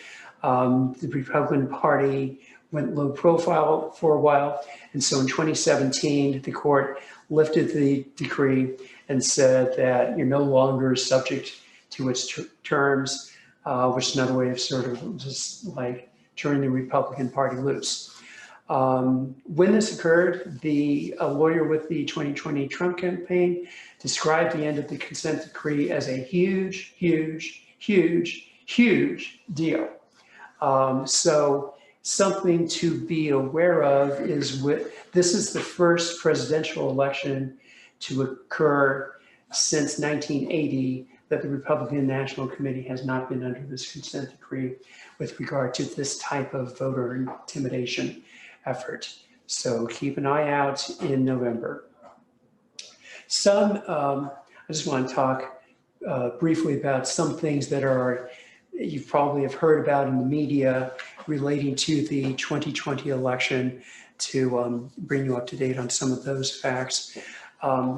The Republican Party went low profile for a while. And so in 2017, the court lifted the decree and said that you're no longer subject to its terms, which is another way of sort of just like turning the Republican Party loose. When this occurred, a lawyer with the 2020 Trump campaign described the end of the consent decree as a huge, huge, huge, huge deal. So something to be aware of is this is the first presidential election to occur since 1980 that the Republican National Committee has not been under this consent decree with regard to this type of voter intimidation effort. So keep an eye out in November. I just want to talk briefly about some things that you probably have heard about in the media relating to the 2020 election to bring you up to date on some of those facts.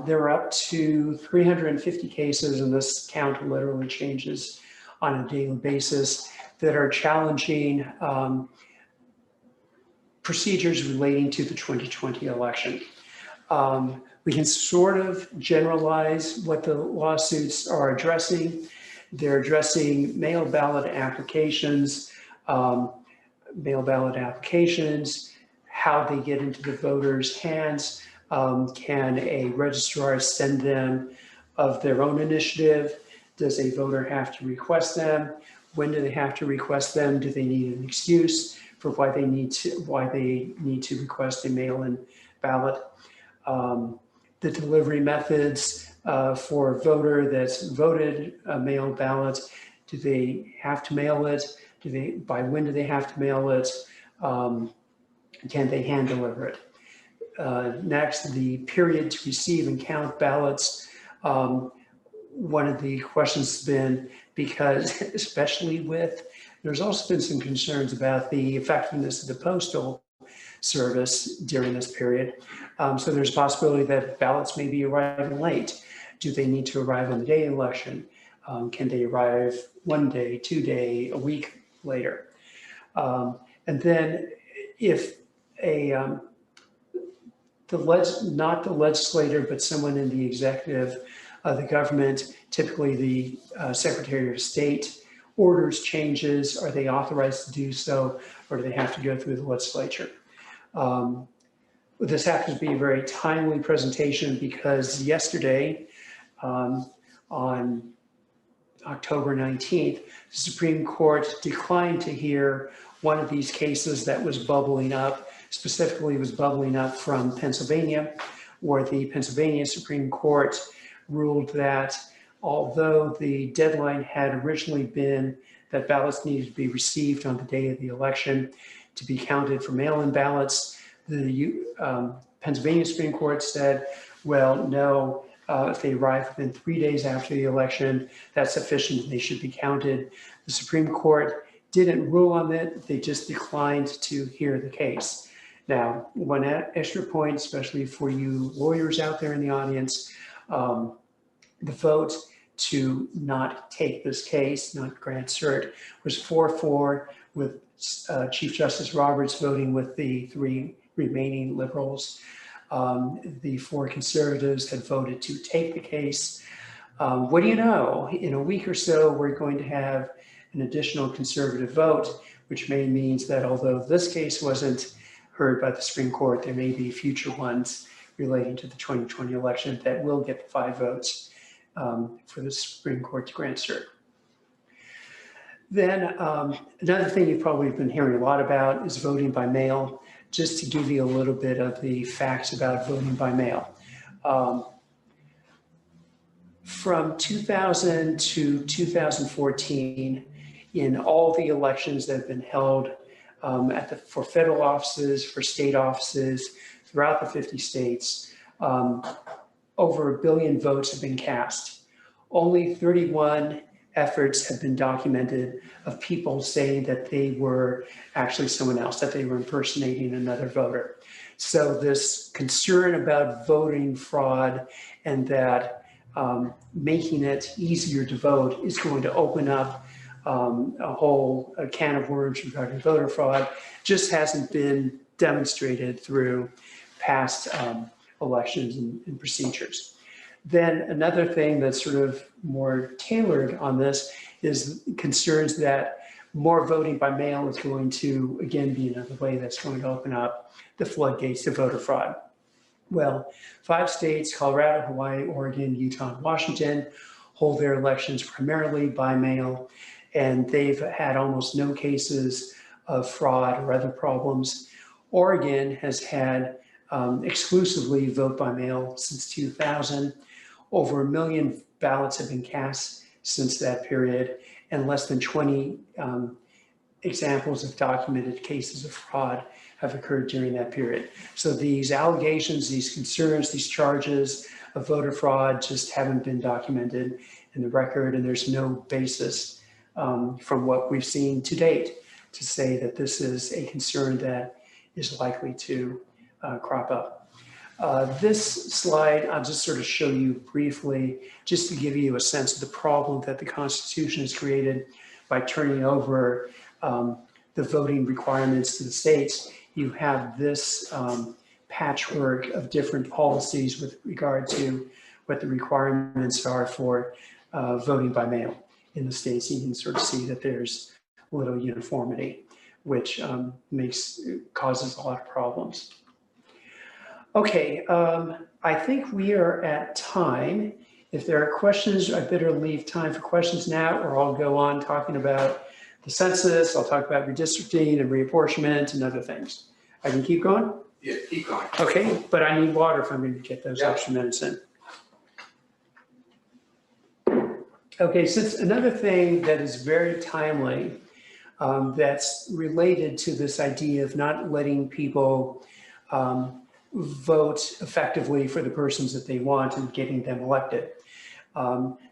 There are up to 350 cases, and this count literally changes on a daily basis, that are challenging procedures relating to the 2020 election. We can sort of generalize what the lawsuits are addressing. They're addressing mail ballot applications, how they get into the voters' hands. Can a registrar send them of their own initiative? Does a voter have to request them? When do they have to request them? Do they need an excuse for why they need to request a mail-in ballot? The delivery methods for a voter that's voted a mail ballot. Do they have to mail it? By when do they have to mail it? Can they hand deliver it? Next, the period to receive and count ballots. One of the questions has been, because especially there's also been some concerns about the effectiveness of the postal service during this period. So there's a possibility that ballots may be arriving late. Do they need to arrive on the day of election? Can they arrive 1 day, 2 day, a week later? And then if not the legislator, but someone in the executive, the government, typically the Secretary of State, orders changes, are they authorized to do so, or do they have to go through the legislature? This happens to be a very timely presentation because yesterday, on October 19th, the Supreme Court declined to hear one of these cases that was bubbling up, specifically was bubbling up from Pennsylvania, where the Pennsylvania Supreme Court ruled that although the deadline had originally been that ballots needed to be received on the day of the election to be counted for mail-in ballots, the Pennsylvania Supreme Court said, well, no, if they arrive within 3 days after the election, that's sufficient, they should be counted. The Supreme Court didn't rule on it, they just declined to hear the case. Now, one extra point, especially for you lawyers out there in the audience, the vote to not take this case, not grant cert, was 4-4, with Chief Justice Roberts voting with the 3 remaining liberals. The 4 conservatives had voted to take the case. What do you know? In a week or so, we're going to have an additional conservative vote, which may means that although this case wasn't heard by the Supreme Court, there may be future ones relating to the 2020 election that will get the 5 votes for the Supreme Court to grant cert. Then another thing you've probably been hearing a lot about is voting by mail. Just to give you a little bit of the facts about voting by mail. From 2000 to 2014, in all the elections that have been held for federal offices, for state offices, throughout the 50 states, over 1 billion votes have been cast. Only 31 efforts have been documented of people saying that they were actually someone else, that they were impersonating another voter. So this concern about voting fraud and that making it easier to vote is going to open up a whole can of worms regarding voter fraud, just hasn't been demonstrated through past elections and procedures. Then another thing that's sort of more tailored on this is concerns that more voting by mail is going to, again, be another way that's going to open up the floodgates to voter fraud. Well, 5 states, Colorado, Hawaii, Oregon, Utah, and Washington, hold their elections primarily by mail, and they've had almost no cases of fraud or other problems. Oregon has had exclusively vote by mail since 2000. Over 1 million ballots have been cast since that period, and less than 20 examples of documented cases of fraud have occurred during that period. So these allegations, these concerns, these charges of voter fraud just haven't been documented in the record, and there's no basis from what we've seen to date to say that this is a concern that is likely to crop up. This slide, I'll just sort of show you briefly, just to give you a sense of the problem that the Constitution has created by turning over the voting requirements to the states. You have this patchwork of different policies with regard to what the requirements are for voting by mail in the states. You can sort of see that there's a little uniformity, which causes a lot of problems. Okay, I think we are at time. If there are questions, I better leave time for questions now, or I'll go on talking about the census, I'll talk about redistricting and reapportionment and other things. I can keep going? Yeah, keep going. Okay, but I need water if I'm going to get those Yeah. extra minutes in. Okay, since another thing that is very timely, that's related to this idea of not letting people vote effectively for the persons that they want and getting them elected,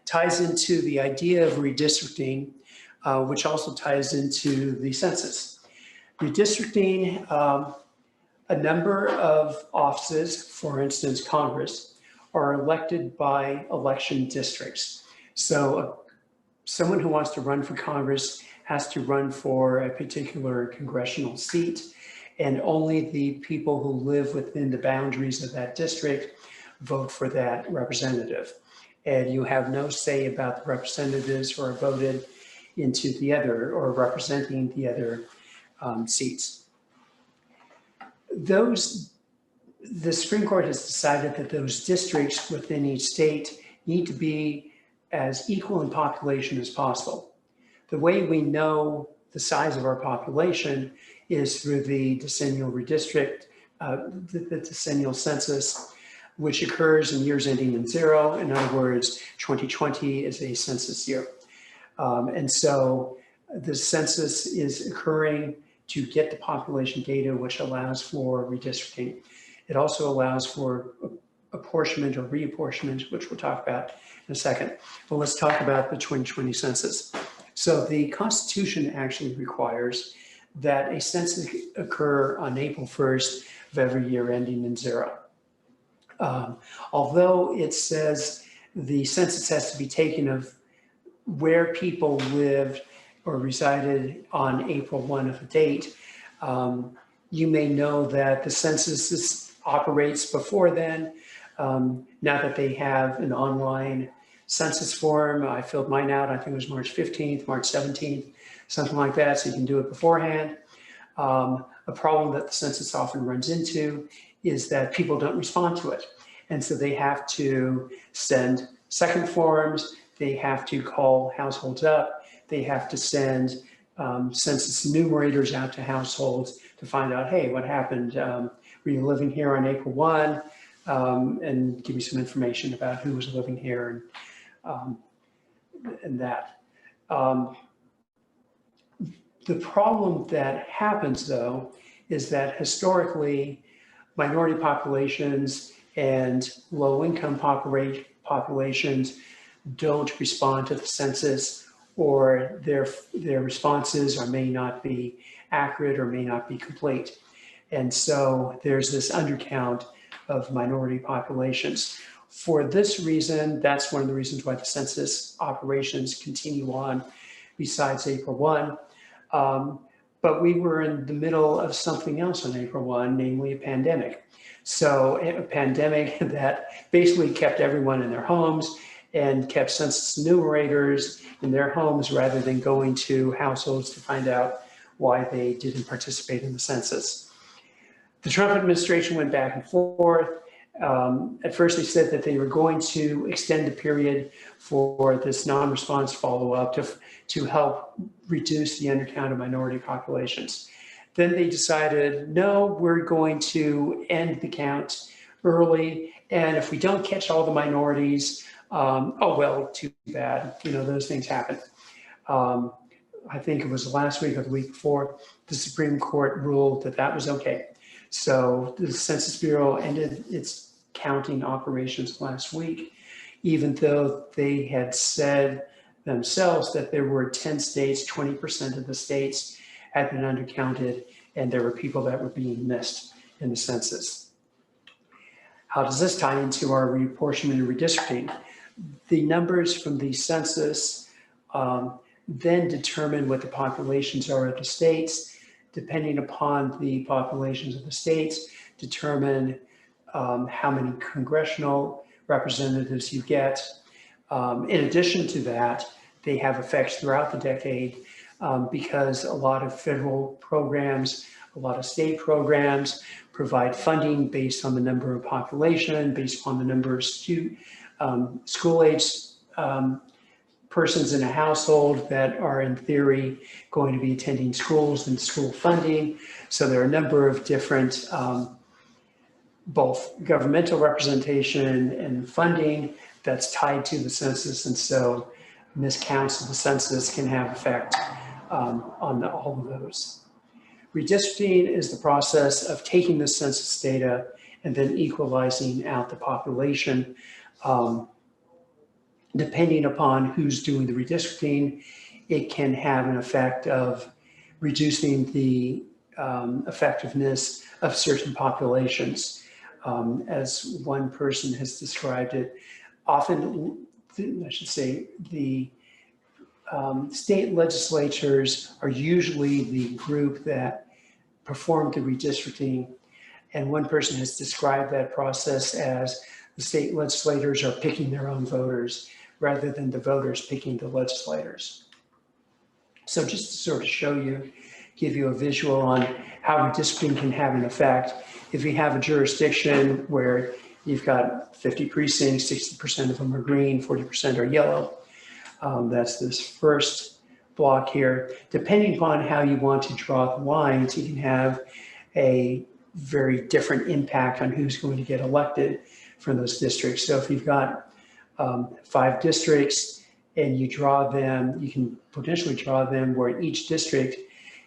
ties into the idea of redistricting, which also ties into the census. Redistricting, a number of offices, for instance, Congress, are elected by election districts. So someone who wants to run for Congress has to run for a particular congressional seat, and only the people who live within the boundaries of that district vote for that representative. And you have no say about the representatives who are voted into the other or representing the other seats. The Supreme Court has decided that those districts within each state need to be as equal in population as possible. The way we know the size of our population is through the decennial the decennial census, which occurs in years ending in 0. In other words, 2020 is a census year. And so the census is occurring to get the population data, which allows for redistricting. It also allows for apportionment or reapportionment, which we'll talk about in a second. But let's talk about the 2020 census. So the Constitution actually requires that a census occur on April 1st of every year ending in 0. Although it says the census has to be taken of where people lived or resided on April 1 of a date, you may know that the census operates before then. Now that they have an online census form, I filled mine out, I think it was March 15th, March 17th, something like that, so you can do it beforehand. A problem that the census often runs into is that people don't respond to it. And so they have to send second forms, they have to call households up, they have to send census enumerators out to households to find out, hey, what happened? Were you living here on April 1? And give me some information about who was living here and that. The problem that happens, though, is that historically, minority populations and low-income populations don't respond to the census, or their responses or may not be accurate or may not be complete. And so there's this undercount of minority populations. For this reason, that's one of the reasons why the census operations continue on besides April 1. But we were in the middle of something else on April 1, namely a pandemic. So a pandemic that basically kept everyone in their homes and kept census enumerators in their homes rather than going to households to find out why they didn't participate in the census. The Trump administration went back and forth. At first they said that they were going to extend the period for this non-response follow-up to help reduce the undercount of minority populations. Then they decided, no, we're going to end the count early. And if we don't catch all the minorities, oh, well, too bad. You know, those things happen. I think it was last week or the week before, the Supreme Court ruled that that was okay. So the Census Bureau ended its counting operations last week, even though they had said themselves that there were 10 states, 20% of the states had been undercounted, and there were people that were being missed in the census. How does this tie into our reapportionment and redistricting? The numbers from the census then determine what the populations are of the states. Depending upon the populations of the states, determine how many congressional representatives you get. In addition to that, they have effects throughout the decade because a lot of federal programs, a lot of state programs provide funding based on the number of population, based on the number of school-age persons in a household that are in theory going to be attending schools and school funding. So there are a number of different both governmental representation and funding that's tied to the census. And so miscounts of the census can have effect on all of those. Redistricting is the process of taking the census data and then equalizing out the population. Depending upon who's doing the redistricting, it can have an effect of reducing the effectiveness of certain populations. As one person has described it, often, I should say, the state legislatures are usually the group that perform the redistricting. And one person has described that process as the state legislators are picking their own voters rather than the voters picking the legislators. So just to sort of show you, give you a visual on how redistricting can have an effect. If you have a jurisdiction where you've got 50 precincts, 60% of them are green, 40% are yellow. That's this first block here. Depending upon how you want to draw the lines, you can have a very different impact on who's going to get elected from those districts. So if you've got 5 districts and you draw them, you can potentially draw them where each district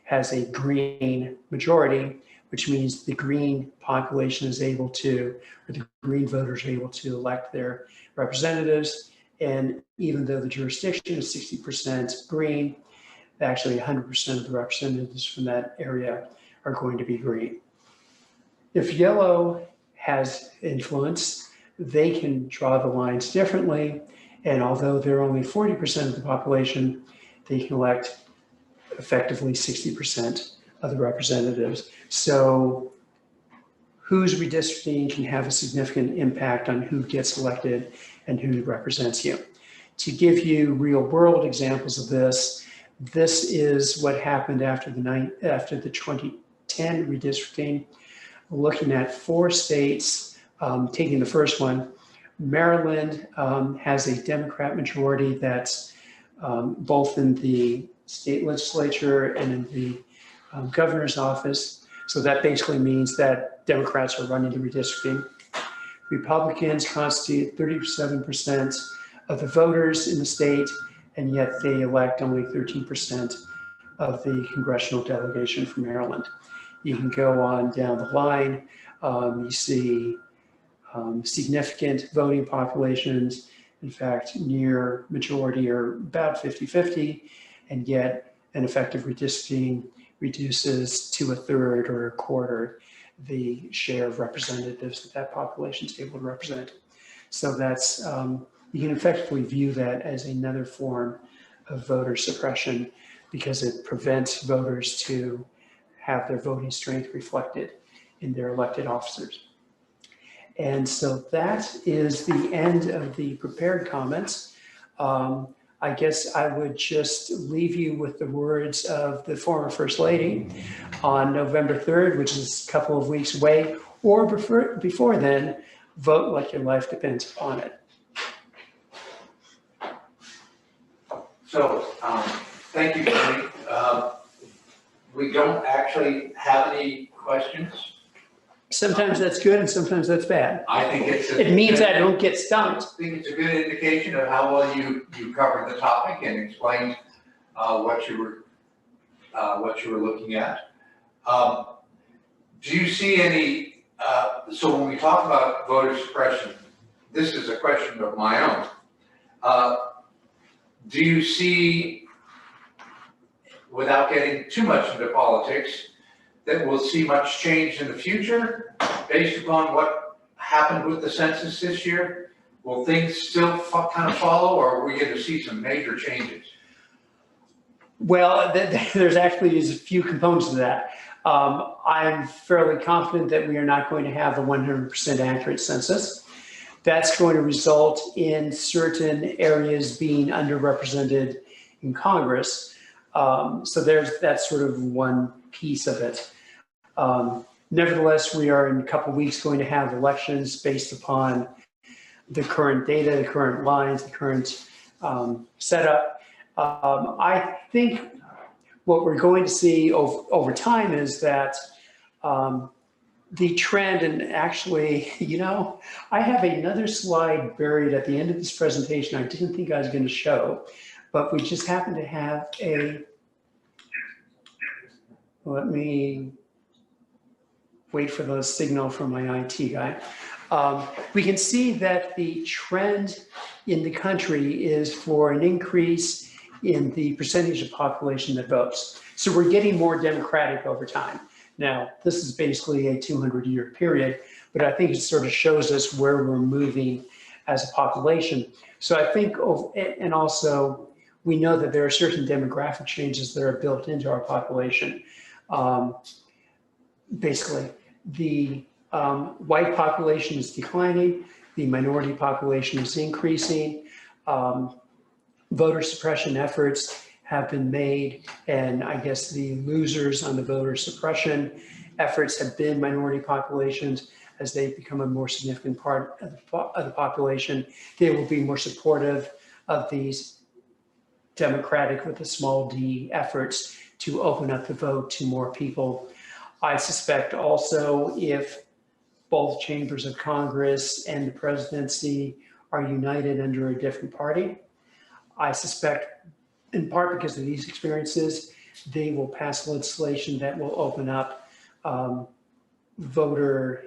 has a green majority, which means the green population is able to, or the green voters are able to elect their representatives. And even though the jurisdiction is 60% green, actually 100% of the representatives from that area are going to be green. If yellow has influence, they can draw the lines differently. And although they're only 40% of the population, they can elect effectively 60% of the representatives. So who's redistricting can have a significant impact on who gets elected and who represents you. To give you real world examples of this, this is what happened after the 2010 redistricting. Looking at 4 states, taking the first one, Maryland has a Democrat majority that's both in the state legislature and in the governor's office. So that basically means that Democrats are running the redistricting. Republicans constitute 37% of the voters in the state, and yet they elect only 13% of the congressional delegation from Maryland. You can go on down the line. You see significant voting populations, in fact, near majority or about 50-50, and yet an effective redistricting reduces to 1/3 or 1/4 the share of representatives that that population is able to represent. So that's, you can effectively view that as another form of voter suppression because it prevents voters to have their voting strength reflected in their elected officers. And so that is the end of the prepared comments. I guess I would just leave you with the words of the former First Lady on November 3rd, which is a couple of weeks away, or before then, vote like your life depends upon it. So, thank you, Tony. We don't actually have any questions. Sometimes that's good and sometimes that's bad. I think It means I don't get stumped. I think it's a good indication of how well you covered the topic and explained what you were looking at. Do you see any? So when we talk about voter suppression, this is a question of my own. Do you see, without getting too much into politics, that we'll see much change in the future based upon what happened with the census this year? Will things still kind of follow, or are we going to see some major changes? Well, there's actually a few components to that. I'm fairly confident that we are not going to have a 100% accurate census. That's going to result in certain areas being underrepresented in Congress. So that's sort of one piece of it. Nevertheless, we are in a couple of weeks going to have elections based upon the current data, the current lines, the current setup. I think what we're going to see over time is that the trend, and actually, I have another slide buried at the end of this presentation I didn't think I was going to show, but we just happen to have let me wait for the signal from my IT guy. We can see that the trend in the country is for an increase in the percentage of population that votes. So we're getting more democratic over time. Now, this is basically a 200-year period, but I think it sort of shows us where we're moving as a population. So I think, and also we know that there are certain demographic changes that are built into our population. Basically, the white population is declining, the minority population is increasing, voter suppression efforts have been made, and I guess the losers on the voter suppression efforts have been minority populations. As they become a more significant part of the population, they will be more supportive of these democratic with a small d efforts to open up the vote to more people. I suspect also if both chambers of Congress and the presidency are united under a different party, I suspect, in part because of these experiences, they will pass legislation that will open up voter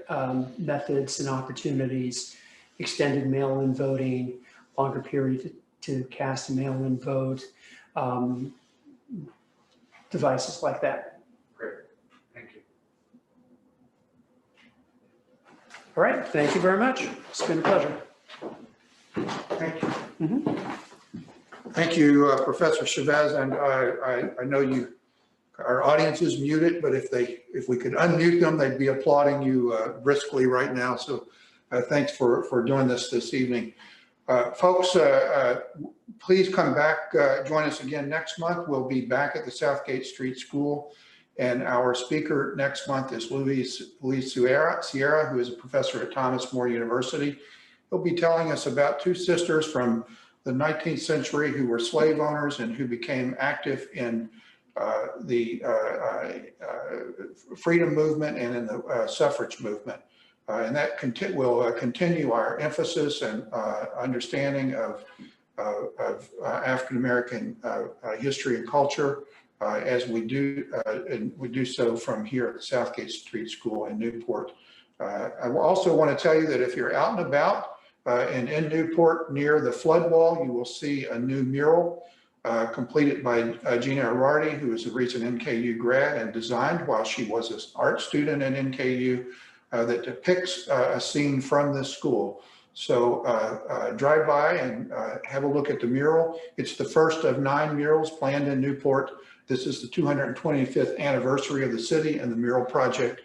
methods and opportunities, extended mail-in voting, longer period to cast a mail-in vote, devices like that. Great, thank you. All right, thank you very much. It's been a pleasure. Thank you. Thank you, Professor Chavez, and I know our audience is muted, but if we could unmute them, they'd be applauding you briskly right now. So thanks for doing this evening. Folks, please come back, join us again next month. We'll be back at the Southgate Street School, and our speaker next month is Luis Sierra, who is a professor at Thomas More University. He'll be telling us about two sisters from the 19th century who were slave owners and who became active in the freedom movement and in the suffrage movement. And that will continue our emphasis and understanding of African-American history and culture as we do so from here at the Southgate Street School in Newport. I also want to tell you that if you're out and about and in Newport near the flood wall, you will see a new mural completed by Gina Arardi, who is a recent NKU grad and designed while she was an art student in NKU, that depicts a scene from this school. So drive by and have a look at the mural. It's the first of 9 murals planned in Newport. This is the 225th anniversary of the city, and the mural project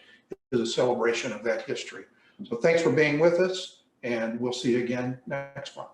is a celebration of that history. So thanks for being with us, and we'll see you again next month.